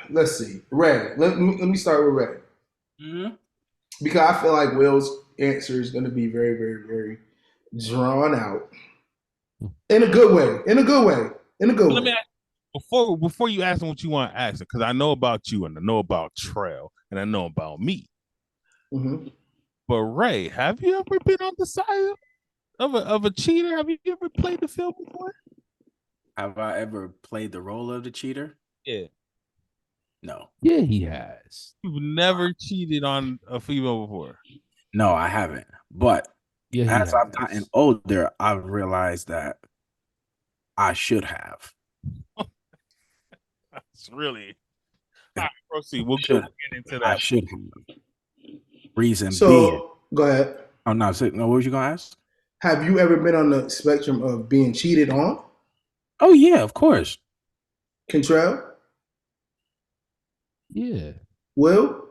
[SPEAKER 2] Let's see. Ray. Let me start with Ray.
[SPEAKER 3] Mhm.
[SPEAKER 2] Because I feel like Will's answer is going to be very, very, very drawn out. In a good way. In a good way. In a good
[SPEAKER 4] Let me
[SPEAKER 2] way.
[SPEAKER 4] ask, before you ask them what you want to ask them, because I know about you and I know about Trail and I know about me.
[SPEAKER 2] Mm-hmm.
[SPEAKER 4] But Ray, have you ever been on the side of a cheater? Have you ever played the film before?
[SPEAKER 3] Have I ever played the role of the cheater?
[SPEAKER 4] Yeah.
[SPEAKER 3] No.
[SPEAKER 1] yeah, he has.
[SPEAKER 4] You've never cheated on a female before.
[SPEAKER 3] No, I haven't. But
[SPEAKER 1] Yeah, he
[SPEAKER 3] as I've
[SPEAKER 1] has.
[SPEAKER 3] gotten older, I've realized that I should have.
[SPEAKER 4] It's really. All right, proceed. We'll
[SPEAKER 3] Should.
[SPEAKER 4] get into
[SPEAKER 3] I
[SPEAKER 4] that.
[SPEAKER 3] should have. Reason being.
[SPEAKER 2] So go ahead.
[SPEAKER 3] Oh no, no, what was you gonna ask?
[SPEAKER 2] Have you ever been on the spectrum of being cheated on?
[SPEAKER 3] Oh yeah, of course.
[SPEAKER 2] Contrell?
[SPEAKER 1] Yeah.
[SPEAKER 2] Will?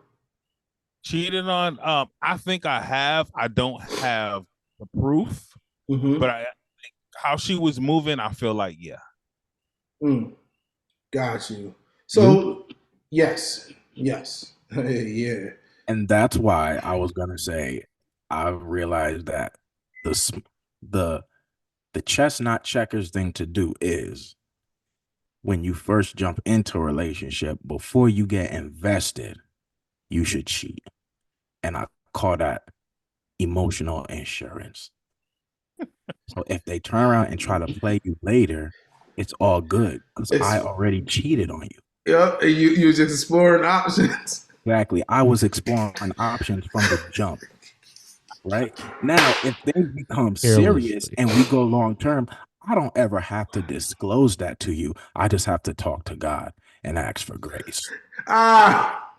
[SPEAKER 4] Cheated on. I think I have. I don't have the proof,
[SPEAKER 2] Mm-hmm.
[SPEAKER 4] but I think how she was moving, I feel like yeah.
[SPEAKER 2] Got you. So yes. Yes. Yeah.
[SPEAKER 3] And that's why I was gonna say I've realized that the chess not checkers thing to do is when you first jump into a relationship, before you get invested, you should cheat. And I call that emotional insurance. So if they turn around and try to play you later, it's all good because I already cheated on you.
[SPEAKER 2] Yep. You was just exploring options.
[SPEAKER 3] Exactly. I was exploring options from the jump. Right now, if things become serious
[SPEAKER 1] Carelessly.
[SPEAKER 3] and we go long term, I don't ever have to disclose that to you. I just have to talk to God and ask for grace.
[SPEAKER 2] Ah,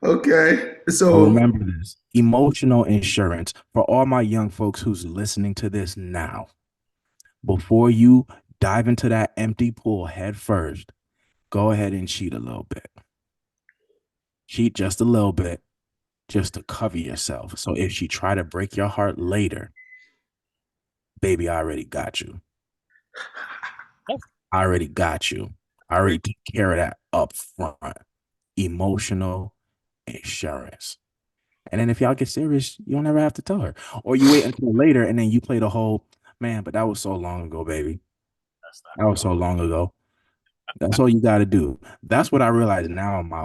[SPEAKER 2] okay.
[SPEAKER 3] So
[SPEAKER 2] So,
[SPEAKER 3] remember this emotional insurance for all my young folks who's listening to this now. Before you dive into that empty pool head first, go ahead and cheat a little bit. Cheat just a little bit just to cover yourself. So if she try to break your heart later, baby, I already got you. I already got you. I already took care of that up front. Emotional insurance. And then if y'all get serious, you don't ever have to tell her. Or you wait until later and then you play the whole man, but that was so long ago, baby. That was so long ago. That's all you gotta do. That's what I realize now now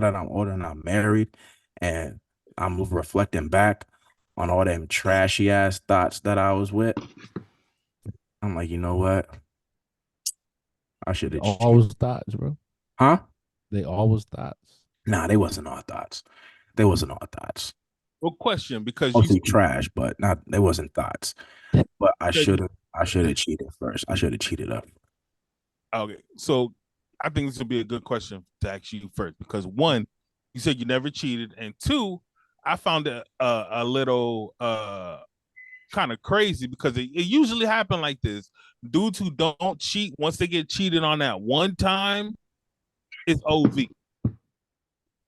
[SPEAKER 3] that I'm older and I'm married and I'm reflecting back on all them trashy ass thoughts that I was with. I'm like, you know what? I should
[SPEAKER 1] They
[SPEAKER 3] have cheated.
[SPEAKER 1] always thoughts, bro.
[SPEAKER 3] Huh?
[SPEAKER 1] They always thoughts.
[SPEAKER 3] Nah, they wasn't all thoughts. They wasn't all thoughts.
[SPEAKER 4] Well, question because you
[SPEAKER 3] Mostly trash, but not they wasn't thoughts. But I
[SPEAKER 4] said
[SPEAKER 3] should have cheated first. I should have cheated up.
[SPEAKER 4] okay. So I think this would be a good question to ask you first because one, you said you never cheated, and two, I found it a little kind of crazy because it usually happen like this. Dudes who don't cheat once they get cheated on that one time, it's OV.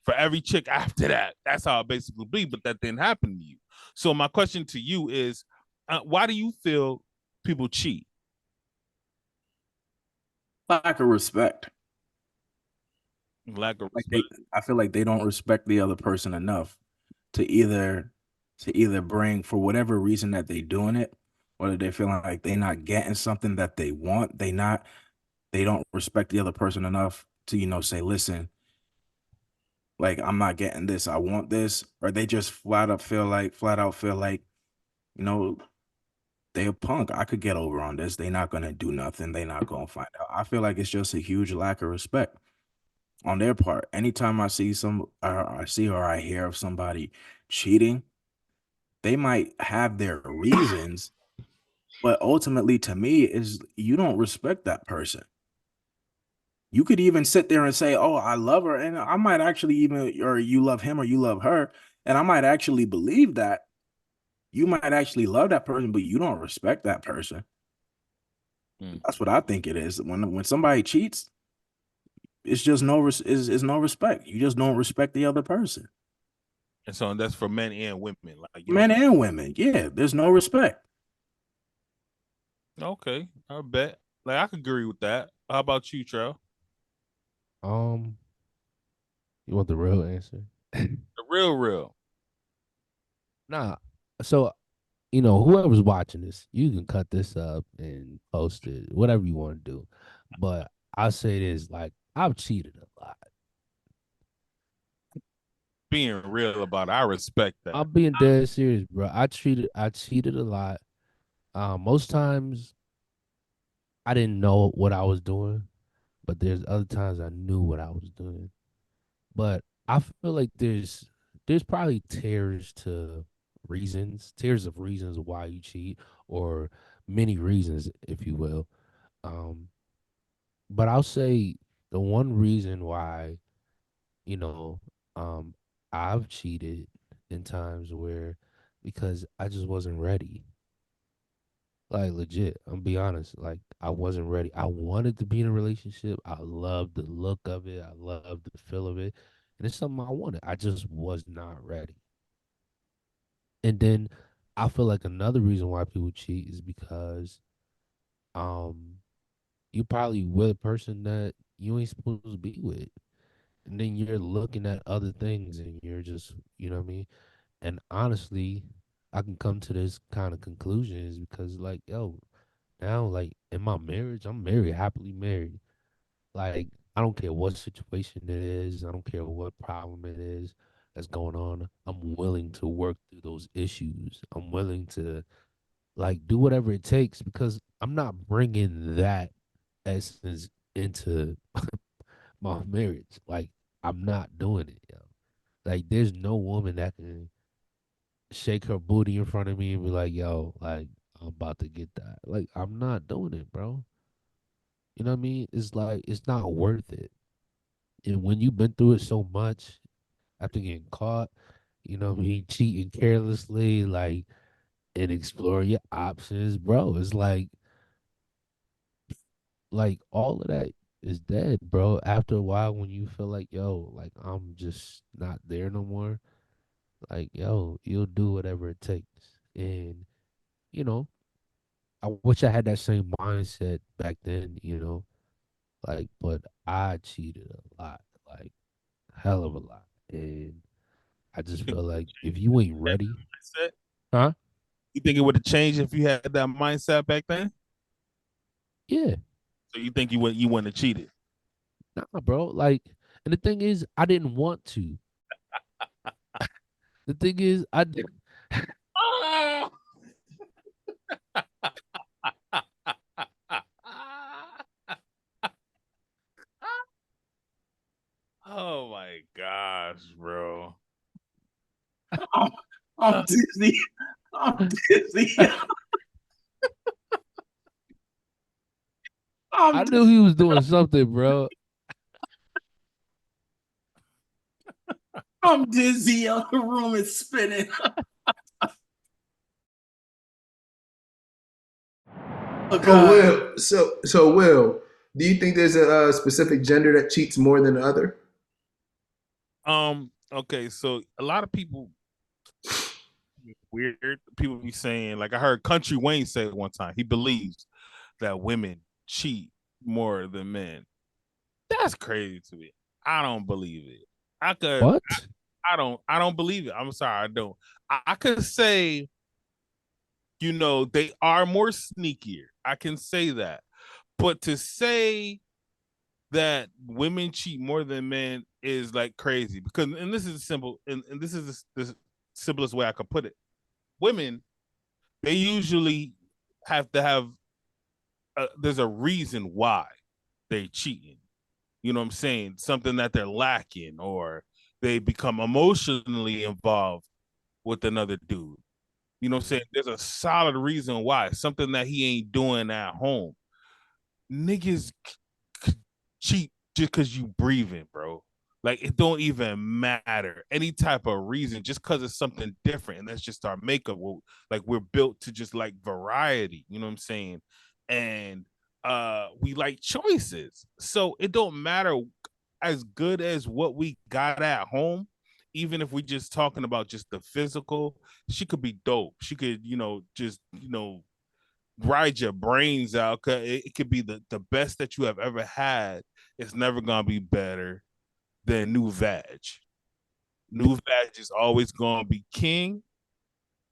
[SPEAKER 4] For every chick after that. That's how it basically be, but that didn't happen to you. So my question to you is, why do you feel people cheat?
[SPEAKER 3] Lack of respect.
[SPEAKER 4] Lack of
[SPEAKER 3] Like
[SPEAKER 4] respect.
[SPEAKER 3] I feel like they don't respect the other person enough to either bring for whatever reason that they doing it, whether they feeling like they not getting something that they want, they don't respect the other person enough to say, listen, like I'm not getting this, I want this, or they just flat out feel like, you know, they a punk. I could get over on this. They not gonna do nothing. They not gonna find out. I feel like it's just a huge lack of respect on their part. Anytime I see I see or I hear of somebody cheating, they might have their reasons, but ultimately, to me, is you don't respect that person. You could even sit there and say, "Oh, I love her," and I might actually or you love him or you love her, and I might actually believe that. You might actually love that person, but you don't respect that person.
[SPEAKER 4] Mm.
[SPEAKER 3] That's what I think it is. When somebody cheats, it's just is no respect. You just don't respect the other person.
[SPEAKER 4] And so that's for men and women. Like you
[SPEAKER 3] Men
[SPEAKER 4] don't.
[SPEAKER 3] and women. Yeah, there's no respect.
[SPEAKER 4] Okay, I bet. Like I could agree with that. How about you, Trell?
[SPEAKER 1] Um, you want the real answer?
[SPEAKER 4] The real.
[SPEAKER 1] Nah. So whoever's watching this, you can cut this up and post it, whatever you want to do. But I'll say this, like, I've cheated a lot.
[SPEAKER 4] Being real about it, I respect that.
[SPEAKER 1] I'm being dead serious, bro. I cheated a lot. Most times I didn't know what I was doing, but there's other times I knew what I was doing. But I feel like there's probably tiers of reasons why you cheat, or many reasons, if you will. Um, but I'll say the one reason why, you know, um, I've cheated in times where because I just wasn't ready. Like legit, I'm be honest. Like I wasn't ready. I wanted to be in a relationship. I loved the look of it. I loved the feel of it. And it's something I wanted. I just was not ready. And then I feel like another reason why people cheat is because um you probably with a person that you ain't supposed to be with. And then you're looking at other things and you're just, you know what I mean? And honestly, I can come to this kind of conclusion is because like, yo, now like in my marriage, I'm married, happily married. Like I don't care what situation it is, I don't care what problem it is that's going on. I'm willing to work through those issues. I'm willing to like do whatever it takes because I'm not bringing that essence into my marriage. Like I'm not doing it. Like, there's no woman that can shake her booty in front of me and be like, yo, like, I'm about to get that. Like, I'm not doing it, bro. You know what I mean? It's like, it's not worth it. And when you've been through it so much after getting caught, you know what I mean, cheating carelessly, like, and exploring your options, bro, it's like all of that is dead, bro. After a while, when you feel like, yo, like, I'm just not there no more, like, yo, you'll do whatever it takes. And, you know, I wish I had that same mindset back then, like, but I cheated a lot, like, hell of a lot. And I just feel like if you ain't ready,
[SPEAKER 4] Mindset?
[SPEAKER 1] huh?
[SPEAKER 4] You think it would have changed if you had that mindset back then?
[SPEAKER 1] Yeah,
[SPEAKER 4] So you think you wouldn't have cheated?
[SPEAKER 1] nah, bro. Like, and the thing is, I didn't want to. The thing is, I did.
[SPEAKER 4] Oh my gosh, bro.
[SPEAKER 3] I'm dizzy. I'm dizzy.
[SPEAKER 1] I knew he was doing something, bro.
[SPEAKER 3] I'm dizzy. The room is spinning. Oh,
[SPEAKER 2] So
[SPEAKER 3] God.
[SPEAKER 2] Will, so Will, do you think there's a specific gender that cheats more than the other?
[SPEAKER 4] Okay, so a lot of people weird people be saying, like I heard Country Wayne say it one time, he believes that women cheat more than men. That's crazy to me. I don't believe it. I could
[SPEAKER 1] What?
[SPEAKER 4] I don't believe it. I'm sorry, I don't. I could say, they are more sneakier. I can say that. But to say that women cheat more than men is like crazy because, and this is simple, and this is the simplest way I could put it. Women, they usually have to have, there's a reason why they cheating. You know what I'm saying? Something that they're lacking, or they become emotionally involved with another dude. You know what I'm saying? There's a solid reason why, something that he ain't doing at home. Niggas cheat just because you breathing, bro. Like it don't even matter. Any type of reason, just because it's something different. And that's just our makeup. Like we're built to just like variety. You know what I'm saying? And we like choices. So it don't matter as good as what we got at home. Even if we just talking about just the physical, she could be dope. She could, just, ride your brains out. It could be the best that you have ever had. It's never gonna be better than new veg. New veg is always gonna be king.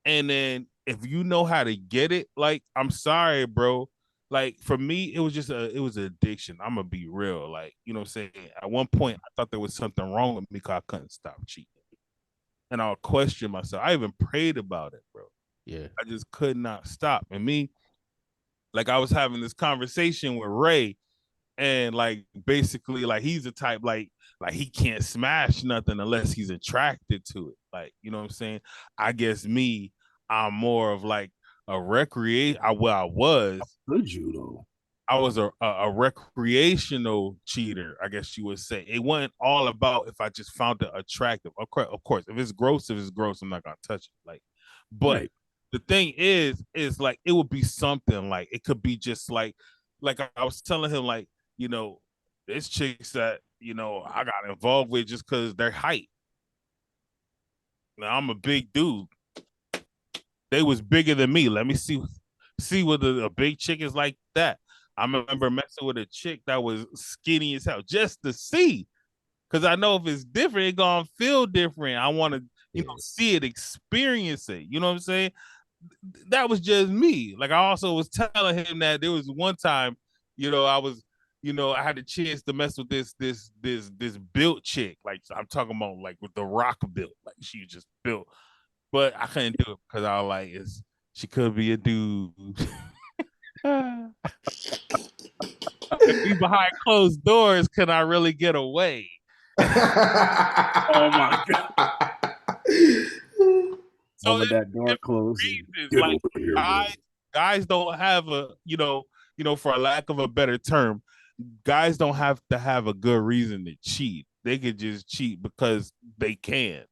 [SPEAKER 4] And then if you know how to get it, like I'm sorry, bro. Like for me, it was an addiction. I'm gonna be real. Like, you know what I'm saying? At one point I thought there was something wrong with me because I couldn't stop cheating. And I'll question myself. I even prayed about it, bro.
[SPEAKER 1] Yeah.
[SPEAKER 4] I just could not stop. And me, like I was having this conversation with Ray, and like basically like he's the type like he can't smash nothing unless he's attracted to it. Like, you know what I'm saying? I guess me, I'm more of like a recreate. I was.
[SPEAKER 3] Could you though?
[SPEAKER 4] I was a recreational cheater, I guess you would say. It wasn't all about if I just found it attractive. Of course, if it's gross, I'm not gonna touch it. Like, but
[SPEAKER 3] Right.
[SPEAKER 4] the thing is like it would be something like it could be just like I was telling him, like, there's chicks that, I got involved with just because their height. Now I'm a big dude. They was bigger than me. Let me see what a big chick is like that. I remember messing with a chick that was skinny as hell just to see. Cause I know if it's different, it's gonna feel different. I want to, see it, experience it. You know what I'm saying? That was just me. Like I also was telling him that there was one time, I was, I had a chance to mess with this built chick. Like I'm talking about like with the rock built, like she was just built. But I couldn't do it because I was like, she could be a dude. Be behind closed doors, can I really get away?
[SPEAKER 3] Oh my God.
[SPEAKER 4] So
[SPEAKER 3] Moment
[SPEAKER 4] it's
[SPEAKER 3] that door
[SPEAKER 4] different
[SPEAKER 3] closes.
[SPEAKER 4] reasons.
[SPEAKER 3] Get
[SPEAKER 4] Like
[SPEAKER 3] over here, man.
[SPEAKER 4] guys don't have a for a lack of a better term, guys don't have to have a good reason to cheat. They could just cheat because they can.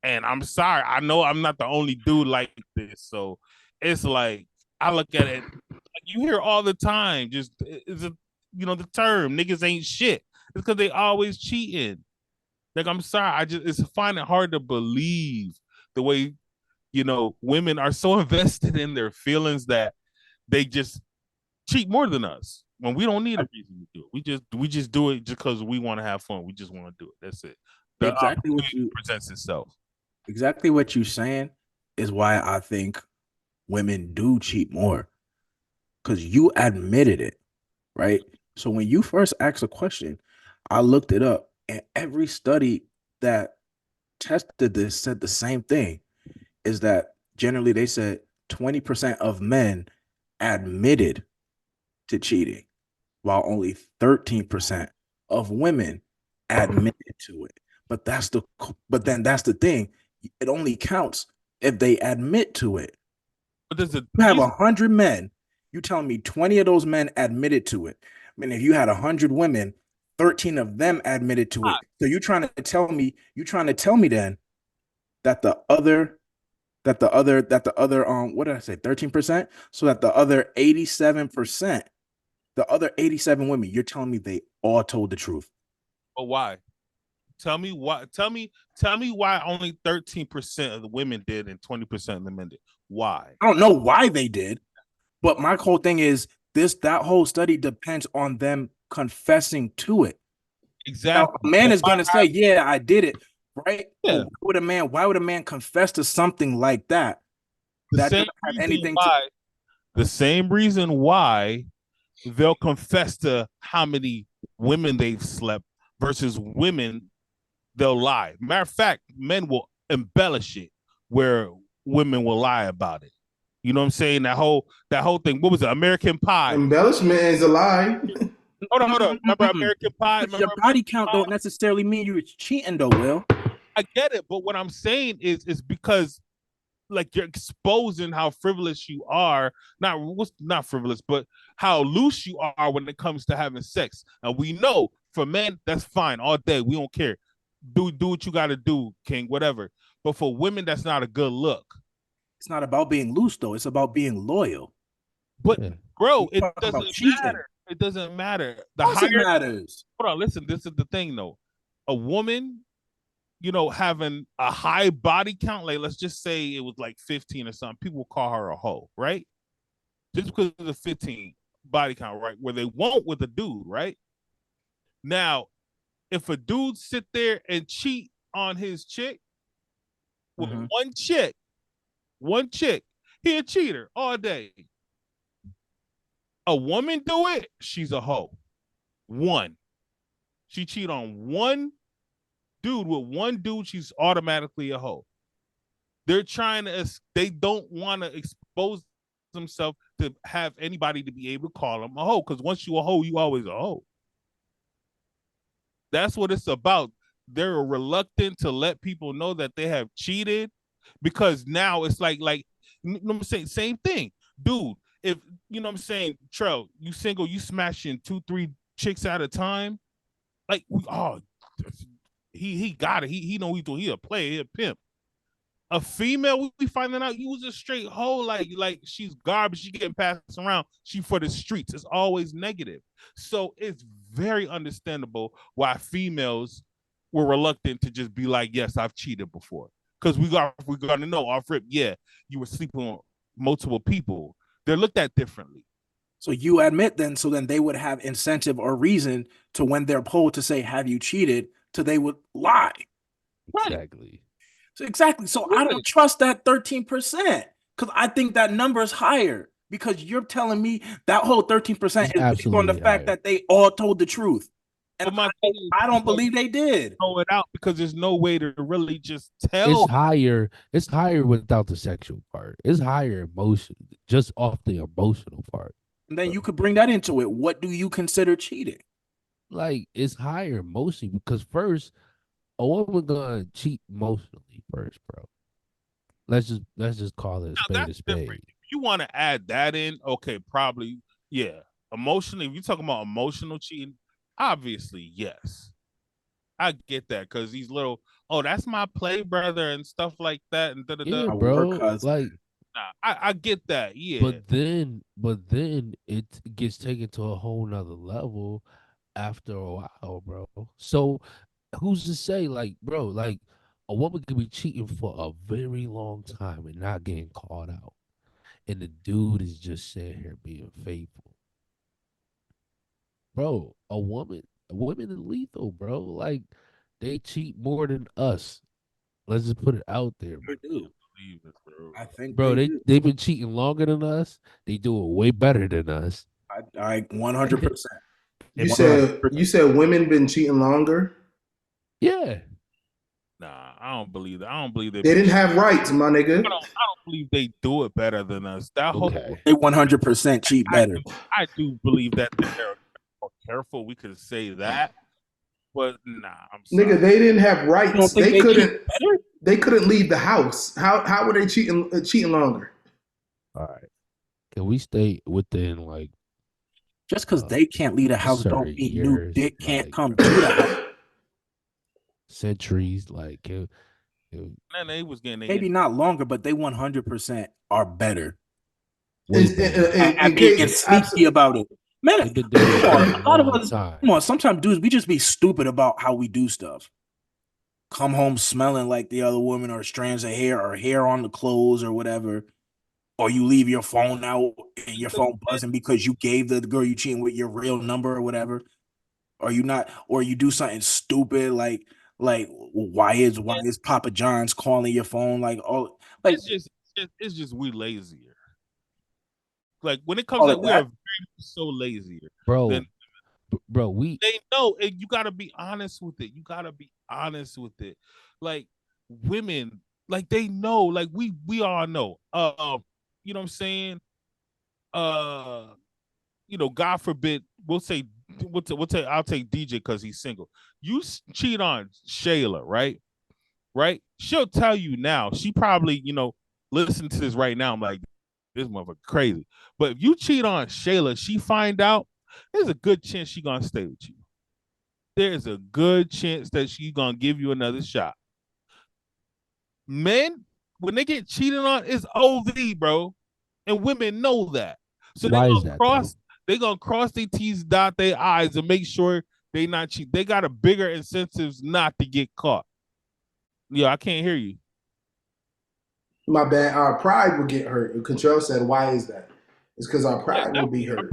[SPEAKER 4] And I'm sorry, I know I'm not the only dude like this. So it's like I look at it, like you hear all the time, just is a the term niggas ain't shit. It's because they always cheating. Like I'm sorry, it's find it hard to believe the way women are so invested in their feelings that they just cheat more than us when we don't need a reason to do it. We just do it just because we want to have fun. We just want to do it. That's it. The
[SPEAKER 3] Exactly what
[SPEAKER 4] opportunity presents itself.
[SPEAKER 3] Exactly what you're saying is why I think women do cheat more, because you admitted it, right? So when you first asked a question, I looked it up, and every study that tested this said the same thing, is that generally they said 20% of men admitted to cheating, while only 13% of women admitted to it. But then that's the thing. It only counts if they admit to it.
[SPEAKER 4] But there's
[SPEAKER 3] You have 100 men. You telling me 20 of those men admitted to it. I mean, if you had 100 women, 13 of them admitted to it. So you're trying to tell me then that the other what did I say, 13%? So that the other 87%, the other 87 women, you're telling me they all told the truth.
[SPEAKER 4] But why? Tell me why. Tell me why only 13% of the women did and 20% of the men did. Why?
[SPEAKER 3] I don't know why they did, but my whole thing is that whole study depends on them confessing to it.
[SPEAKER 4] Exactly.
[SPEAKER 3] Now, a man is gonna say, "Yeah, I did it," right?
[SPEAKER 4] Yeah.
[SPEAKER 3] Why would a man confess to something like that?
[SPEAKER 4] The same reason why they'll confess to how many women they've slept versus women they'll lie. Matter of fact, men will embellish it where women will lie about it. You know what I'm saying? That whole thing. What was it? American Pie.
[SPEAKER 2] Embellishment is a lie.
[SPEAKER 4] Hold on. Remember American Pie?
[SPEAKER 3] Your body count don't necessarily mean you're cheating, though, Will.
[SPEAKER 4] I get it, but what I'm saying is because like you're exposing how frivolous you are. Not frivolous, but how loose you are when it comes to having sex. And we know for men, that's fine all day. We don't care. Do what you got to do, King, whatever. But for women, that's not a good look.
[SPEAKER 3] It's not about being loose, though. It's about being loyal.
[SPEAKER 4] But bro, it doesn't matter. It doesn't matter.
[SPEAKER 3] It matters.
[SPEAKER 4] Hold on, listen. This is the thing, though. A woman, having a high body count, like let's just say it was like 15 or something, people will call her a hoe, right? Just because of the 15 body count, right? Where they won't with a dude, right? Now, if a dude sit there and cheat on his chick with one chick, he a cheater all day. A woman do it, she's a hoe. One. She cheat on one dude with one dude, she's automatically a hoe. They don't want to expose themselves to have anybody to be able to call them a hoe, because once you a hoe, you always a hoe. That's what it's about. They're reluctant to let people know that they have cheated, because now it's like I'm saying, same thing, dude. If Trell, you single, you smashing 2-3 chicks at a time, like he got it. He know he's doing. He a player. He a pimp. A female, we finding out you was a straight hoe. Like she's garbage. She getting passed around. She for the streets. It's always negative. So it's very understandable why females were reluctant to just be like, yes, I've cheated before. Because we got to know off rip, yeah, you were sleeping on multiple people. They're looked at differently.
[SPEAKER 3] So you admit then, they would have incentive or reason to, when they're polled to say, have you cheated, they would lie.
[SPEAKER 1] Exactly.
[SPEAKER 3] Exactly. So I don't trust that 13%, because I think that number is higher, because you're telling me that whole 13% is based on the fact that they all told the truth. And I don't believe they did.
[SPEAKER 4] Throw it out, because there's no way to really just tell.
[SPEAKER 1] It's higher. It's higher without the sexual part. It's higher emotion, just off the emotional part.
[SPEAKER 3] And then you could bring that into it. What do you consider cheating?
[SPEAKER 1] Like, it's higher emotionally, because first, a woman gonna cheat emotionally first, bro. let's just call it a
[SPEAKER 4] Now
[SPEAKER 1] spade a
[SPEAKER 4] that's different.
[SPEAKER 1] spade.
[SPEAKER 4] If you want to add that in, okay, probably, yeah. Emotionally, if you're talking about emotional cheating, obviously, yes. I get that because these little, oh, that's my play brother and stuff like that, and da da da.
[SPEAKER 1] Yeah,
[SPEAKER 3] My work
[SPEAKER 1] bro.
[SPEAKER 3] cousin.
[SPEAKER 1] Like,
[SPEAKER 4] Nah, I get that, yeah.
[SPEAKER 1] but then it gets taken to a whole nother level after a while, bro. So who's to say, like, bro, like a woman could be cheating for a very long time and not getting caught out, and the dude is just sitting here being faithful, bro. Women is lethal, bro. Like they cheat more than us. Let's just put it out there,
[SPEAKER 3] They
[SPEAKER 1] bro.
[SPEAKER 3] do.
[SPEAKER 4] Believe it, bro.
[SPEAKER 3] I think
[SPEAKER 1] Bro,
[SPEAKER 3] they
[SPEAKER 1] they
[SPEAKER 3] do.
[SPEAKER 1] they've been cheating longer than us. They do it way better than us.
[SPEAKER 3] I 100%.
[SPEAKER 2] You
[SPEAKER 4] If-
[SPEAKER 2] said women been cheating longer.
[SPEAKER 1] Yeah.
[SPEAKER 4] Nah, I don't believe that. I don't believe
[SPEAKER 2] They didn't have rights, my nigga.
[SPEAKER 4] I don't believe they do it better than us. That whole
[SPEAKER 1] Okay.
[SPEAKER 3] They 100% cheat better.
[SPEAKER 4] I do believe that they're more careful. We could say that, but nah, I'm sorry.
[SPEAKER 2] Nigga, they didn't have
[SPEAKER 3] You don't
[SPEAKER 2] rights.
[SPEAKER 3] think
[SPEAKER 2] They
[SPEAKER 3] they
[SPEAKER 2] couldn't.
[SPEAKER 3] cheat better?
[SPEAKER 2] They couldn't leave the house. How were they cheating longer?
[SPEAKER 1] All right. Can we stay within like
[SPEAKER 3] Just because they can't leave the house don't
[SPEAKER 1] certain
[SPEAKER 3] mean new
[SPEAKER 1] years,
[SPEAKER 3] dick can't
[SPEAKER 1] like
[SPEAKER 3] come to the house.
[SPEAKER 1] centuries? Like,
[SPEAKER 4] And they was getting
[SPEAKER 3] Maybe not longer, but they 100% are better
[SPEAKER 1] way
[SPEAKER 2] In-
[SPEAKER 1] better.
[SPEAKER 2] in-
[SPEAKER 3] at
[SPEAKER 2] in
[SPEAKER 3] being
[SPEAKER 2] case-
[SPEAKER 3] sneaky about it. Man,
[SPEAKER 1] They've been doing it
[SPEAKER 3] come on,
[SPEAKER 1] for
[SPEAKER 3] a lot of
[SPEAKER 1] long
[SPEAKER 3] us,
[SPEAKER 1] time.
[SPEAKER 3] come on, sometimes dudes, we just be stupid about how we do stuff. Come home smelling like the other woman, or strands of hair, or hair on the clothes, or whatever. Or you leave your phone out and your phone buzzing because you gave the girl you cheating with your real number or whatever. Or you not, or you do something stupid like why is Papa John's calling your phone? Like, oh, like
[SPEAKER 4] it's just we lazier. Like when it comes
[SPEAKER 3] Call
[SPEAKER 4] to
[SPEAKER 3] it
[SPEAKER 4] we are
[SPEAKER 3] that?
[SPEAKER 4] very so lazier.
[SPEAKER 1] Bro,
[SPEAKER 4] Then
[SPEAKER 1] we
[SPEAKER 4] they know, and you gotta be honest with it. You gotta be honest with it. Like women, like they know, like we all know. You know what I'm saying? Uh, God forbid, we'll say I'll take DJ because he's single. You cheat on Shayla, right? Right? She'll tell you now. She probably, listen to this right now. I'm like, this motherfucker crazy. But if you cheat on Shayla, she find out, there's a good chance she gonna stay with you. There's a good chance that she gonna give you another shot. Men, when they get cheated on, it's OV, bro. And women know that. So
[SPEAKER 1] Why is that,
[SPEAKER 4] they gonna cross their T's, dot their I's, and make sure they not cheat. They got a bigger incentives not to get caught. Yeah, I can't hear you.
[SPEAKER 2] My bad. Our pride will get hurt. Control said, "Why is that?" It's because our pride will be
[SPEAKER 4] I
[SPEAKER 2] hurt.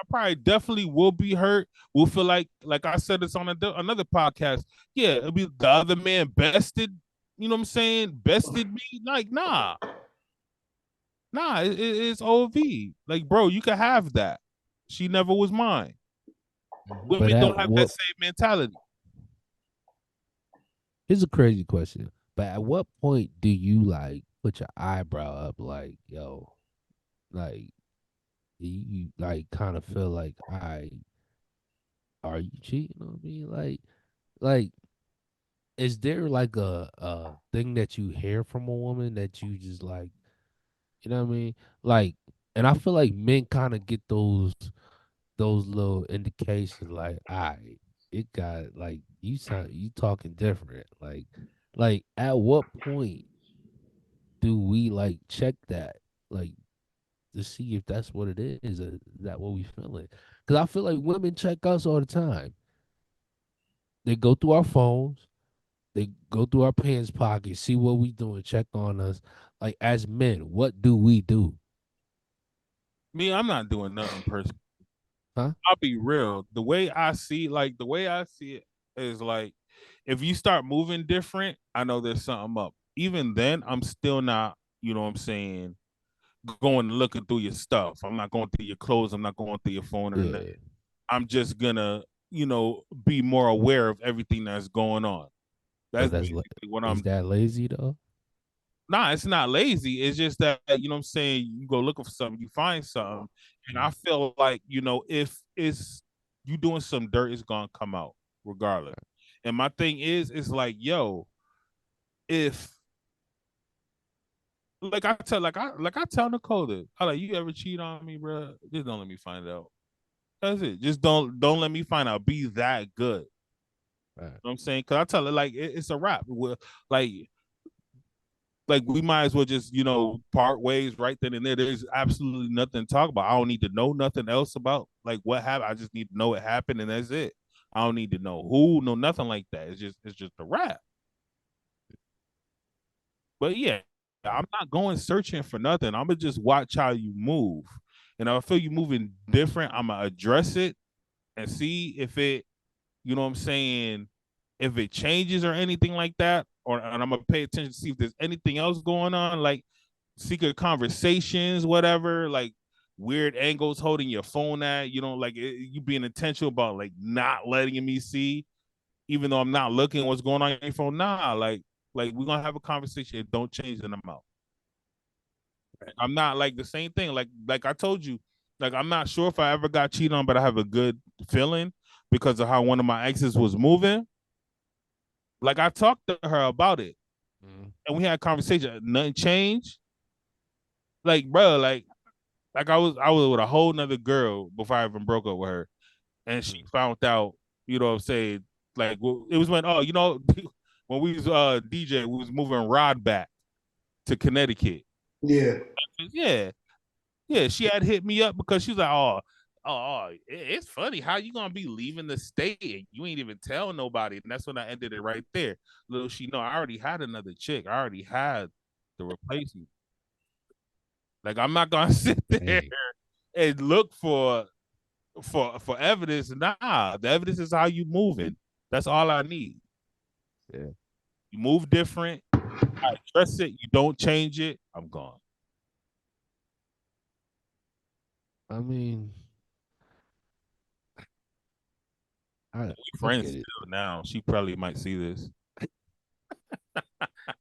[SPEAKER 4] probably definitely will be hurt. We'll feel like I said this on another podcast. Yeah, it'll be the other man bested. You know what I'm saying? Bested me. Like, nah, it's OV. Like, bro, you can have that. She never was mine. Women
[SPEAKER 1] at
[SPEAKER 4] don't have
[SPEAKER 1] what-
[SPEAKER 4] that same mentality.
[SPEAKER 1] Here's a crazy question. But at what point do you like put your eyebrow up like, yo, like you like kind of feel like are you cheating on me? Like is there like a thing that you hear from a woman that you just like, you know what I mean? Like, and I feel like men kind of get those little indications like, it got like you talking different. Like at what point do we like check that? Like to see if that's what it is. Is that what we feeling? Because I feel like women check us all the time. They go through our phones, they go through our pants pockets, see what we doing, check on us. Like as men, what do we do?
[SPEAKER 4] Me, I'm not doing nothing personal.
[SPEAKER 1] Huh?
[SPEAKER 4] I'll be real. The way I see it is like, if you start moving different, I know there's something up. Even then, I'm still not, you know what I'm saying, going looking through your stuff. I'm not going through your clothes. I'm not going through your phone or nothing. I'm just gonna, be more aware of everything that's going on. That's basically what I'm.
[SPEAKER 1] Is that lazy though?
[SPEAKER 4] Nah, it's not lazy. It's just that, you know what I'm saying, you go looking for something, you find something. And I feel like, if it's you doing some dirt, it's gonna come out regardless. And my thing is, it's like, yo, if I tell Nicole this. I like, you ever cheat on me, bro? Just don't let me find out. That's it. Just don't let me find out. Be that good.
[SPEAKER 1] Right.
[SPEAKER 4] You know what I'm saying? Because I tell her like it's a wrap. Like like we might as well just part ways right then and there. There's absolutely nothing to talk about. I don't need to know nothing else about like what happened. I just need to know it happened and that's it. I don't need to know who, no nothing like that. It's just a wrap. But yeah, I'm not going searching for nothing. I'm gonna just watch how you move. And if I feel you moving different, I'm gonna address it and see if it, you know what I'm saying, if it changes or anything like that. And I'm gonna pay attention to see if there's anything else going on, like secret conversations, whatever, like weird angles holding your phone at, like you being intentional about like not letting me see, even though I'm not looking what's going on your phone. Nah, like we're gonna have a conversation. Don't change in the mouth. I'm not like the same thing. Like I told you, like I'm not sure if I ever got cheated on, but I have a good feeling because of how one of my exes was moving. Like I talked to her about it, and we had a conversation. Nothing changed. Like, bro, like I was with a whole nother girl before I even broke up with her, and she found out. You know what I'm saying? Like it was when when we was DJ, we was moving Rod back to Connecticut.
[SPEAKER 2] Yeah.
[SPEAKER 4] Yeah. She had hit me up because she was like, it's funny how you gonna be leaving the state and you ain't even tell nobody. And that's when I ended it right there. Little she know I already had another chick. I already had the replacement. Like I'm not gonna sit there and look for evidence. Nah, the evidence is how you moving. That's all I need.
[SPEAKER 1] Yeah.
[SPEAKER 4] You move different. I address it. You don't change it. I'm gone.
[SPEAKER 1] I mean,
[SPEAKER 4] we friends still now. She probably might see this.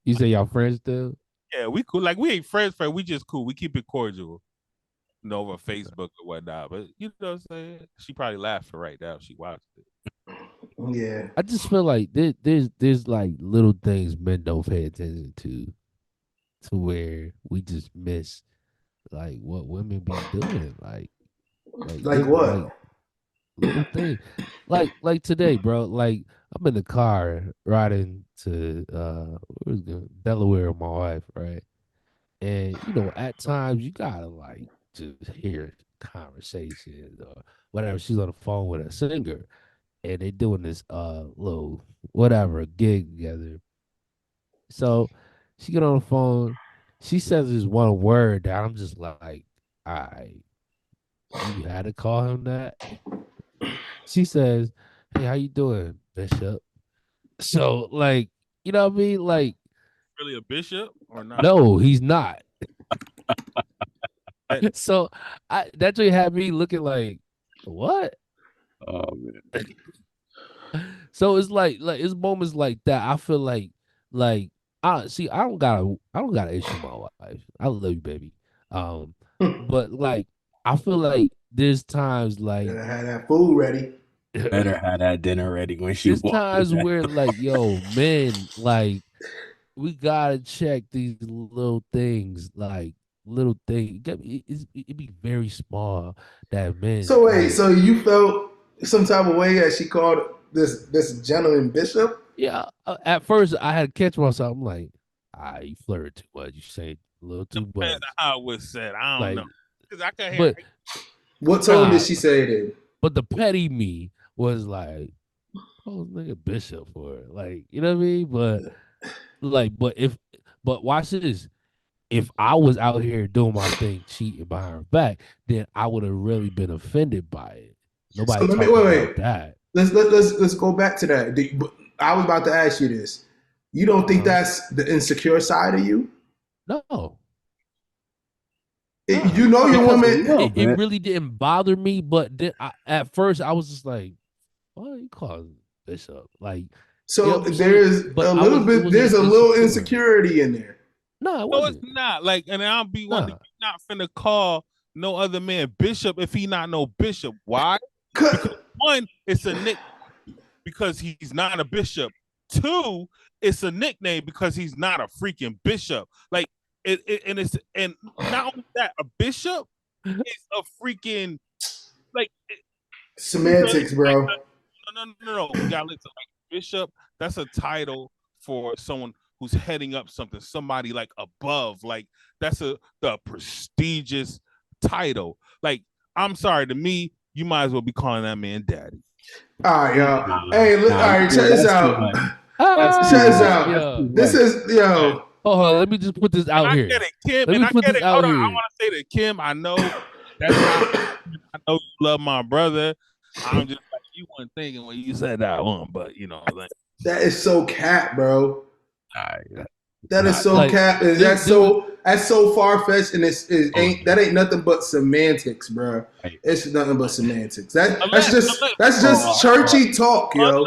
[SPEAKER 1] You say y'all friends still?
[SPEAKER 4] Yeah, we cool. Like we ain't friends. We just cool. We keep it cordial. Over Facebook or whatnot. But you know what I'm saying? She probably laughed right now if she watched it.
[SPEAKER 2] Yeah.
[SPEAKER 1] I just feel like there's like little things men don't pay attention to where we just miss like what women be doing. Like
[SPEAKER 2] what?
[SPEAKER 1] Like, little thing. Like today, bro. Like I'm in the car riding to Delaware with my wife, right? And at times you gotta like just hear conversations or whatever. She's on the phone with a singer and they doing this little whatever gig together. So she get on the phone, she says this one word that I'm just like, you had to call him that. She says, "Hey, how you doing, Bishop?" So like, you know what I mean? Like,
[SPEAKER 4] really a bishop or not?
[SPEAKER 1] No, he's not. So that's what had me looking like, what?
[SPEAKER 3] Oh man.
[SPEAKER 1] So it's like it's moments like that. I feel like I don't got an issue with my wife. I love you, baby. But like I feel like there's times like
[SPEAKER 2] Better have that food ready.
[SPEAKER 3] Better have that dinner ready when she
[SPEAKER 1] there's
[SPEAKER 3] walks
[SPEAKER 1] times
[SPEAKER 3] in.
[SPEAKER 1] where like, yo, men, like we gotta check these little things, like little things. It be very small that men.
[SPEAKER 2] So wait, so you felt some type of way as she called this gentleman Bishop?
[SPEAKER 1] Yeah. At first, I had to catch myself. I'm like, you flirted too much. You say a little too much.
[SPEAKER 4] Depends on how it was said. I don't know. Because I can hear.
[SPEAKER 1] But
[SPEAKER 2] what tone did she say it in?
[SPEAKER 1] But the petty me was like, oh, nigga, Bishop for it. Like, you know what I mean? But watch this. If I was out here doing my thing, cheating behind her back, then I would have really been offended by it. Nobody talking about that.
[SPEAKER 2] Let's go back to that. I was about to ask you this. You don't think that's the insecure side of you?
[SPEAKER 1] No.
[SPEAKER 2] You know your woman.
[SPEAKER 1] It really didn't bother me, but then at first I was just like, "Why are you calling Bishop?" Like,
[SPEAKER 2] so there's a little bit. There's a little insecurity in there.
[SPEAKER 1] No,
[SPEAKER 4] it's not. Like, and I'll be one not finna call no other man Bishop if he not no Bishop. Why? Because one, it's a nick because he's not a bishop. Two, it's a nickname because he's not a freaking bishop. Like and not only that, a bishop is a freaking like
[SPEAKER 2] Semantics, bro.
[SPEAKER 4] no. You gotta listen. Like bishop, that's a title for someone who's heading up something. Somebody like above, like that's the prestigious title. Like I'm sorry, to me, you might as well be calling that man daddy.
[SPEAKER 2] All right, y'all. Hey, look, all right, check this out. Check this out. This is yo.
[SPEAKER 1] Hold on, let me just put this out here.
[SPEAKER 4] I get it, Kim,
[SPEAKER 1] Let
[SPEAKER 4] and
[SPEAKER 1] me
[SPEAKER 4] I
[SPEAKER 1] put
[SPEAKER 4] get
[SPEAKER 1] this
[SPEAKER 4] it.
[SPEAKER 1] out
[SPEAKER 4] Hold on,
[SPEAKER 1] here.
[SPEAKER 4] I want to say that Kim, I know that's not. I know you love my brother. I'm just like you weren't thinking when you said that one, but you know, like,
[SPEAKER 2] That is so cap, bro.
[SPEAKER 1] Alright.
[SPEAKER 2] That is so
[SPEAKER 1] Like,
[SPEAKER 2] cap. That's so far fetched, and that ain't nothing but semantics, bro. It's nothing but semantics. That's just churchy talk, yo.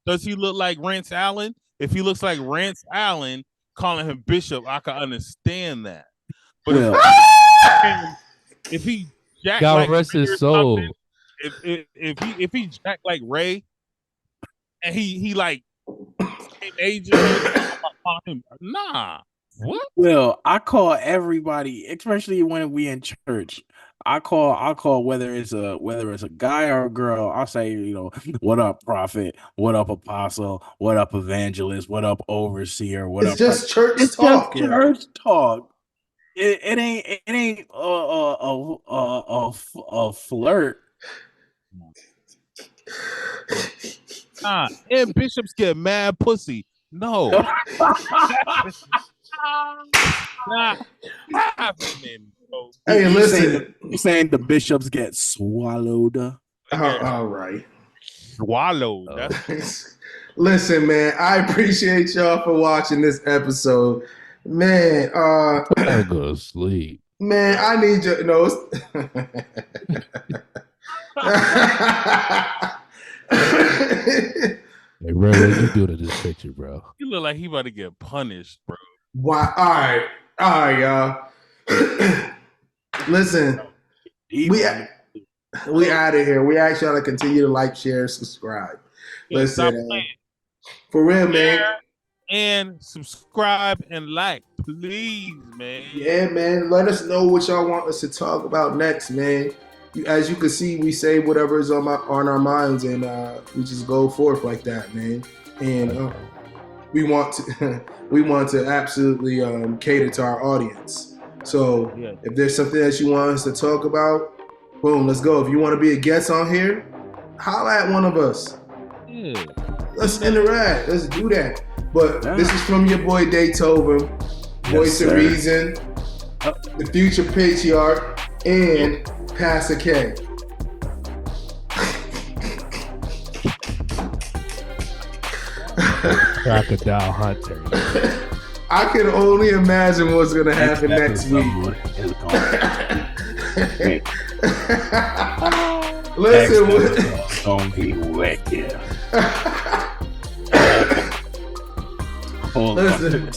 [SPEAKER 4] Does he look like Rance Allen? If he looks like Rance Allen, calling him Bishop, I can understand that. But if he jacked
[SPEAKER 1] God
[SPEAKER 4] like
[SPEAKER 1] rest
[SPEAKER 4] Ray
[SPEAKER 1] his
[SPEAKER 4] or
[SPEAKER 1] soul.
[SPEAKER 4] something, if he jacked like Ray, and he like same age as him, nah. What?
[SPEAKER 3] Well, I call everybody, especially when we in church. I call whether it's a guy or a girl. I'll say, what up, prophet? What up, apostle? What up, evangelist? What up, overseer? What
[SPEAKER 2] It's
[SPEAKER 3] up?
[SPEAKER 2] just church
[SPEAKER 3] It's
[SPEAKER 2] talk,
[SPEAKER 3] just
[SPEAKER 2] yo.
[SPEAKER 3] church talk. It ain't a flirt.
[SPEAKER 4] Nah. And bishops get mad pussy. No. Not happening, bro.
[SPEAKER 2] Hey, listen.
[SPEAKER 3] You saying the bishops get swallowed?
[SPEAKER 2] All right.
[SPEAKER 4] Swallowed. That's
[SPEAKER 2] Listen, man. I appreciate y'all for watching this episode, man.
[SPEAKER 1] I go to sleep.
[SPEAKER 2] Man, I need you. No.
[SPEAKER 1] Hey, bro, what you do to this picture, bro?
[SPEAKER 4] you look like he about to get punished, bro.
[SPEAKER 2] Why? All right, y'all. Listen, we out of here. We ask y'all to continue to like, share, subscribe.
[SPEAKER 4] Yeah, stop
[SPEAKER 2] Listen,
[SPEAKER 4] playing.
[SPEAKER 2] for real, man.
[SPEAKER 4] Share and subscribe and like, please, man.
[SPEAKER 2] Yeah, man. Let us know what y'all want us to talk about next, man. As you can see, we say whatever is on our minds, and we just go forth like that, man. And we want to absolutely cater to our audience. So if there's something that you want us to talk about, boom, let's go. If you want to be a guest on here, holla at one of us.
[SPEAKER 4] Yeah.
[SPEAKER 2] Let's interact. Let's do that. But this is from your boy Daytoven, Voice of Reason, the future patriarch, and Pastor K.
[SPEAKER 1] Crocodile Hunter.
[SPEAKER 2] I can only imagine what's gonna happen next week. Listen,
[SPEAKER 3] don't be wicked.
[SPEAKER 2] Listen.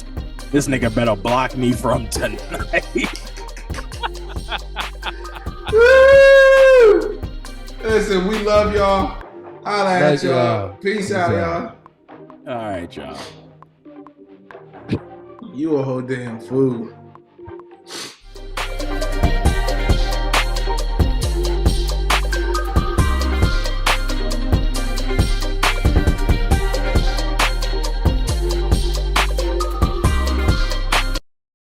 [SPEAKER 3] This nigga better block me from tonight.
[SPEAKER 2] Woo! Listen, we love y'all. Holla at y'all. Peace out, y'all.
[SPEAKER 3] All right, y'all.
[SPEAKER 2] You a whole damn fool.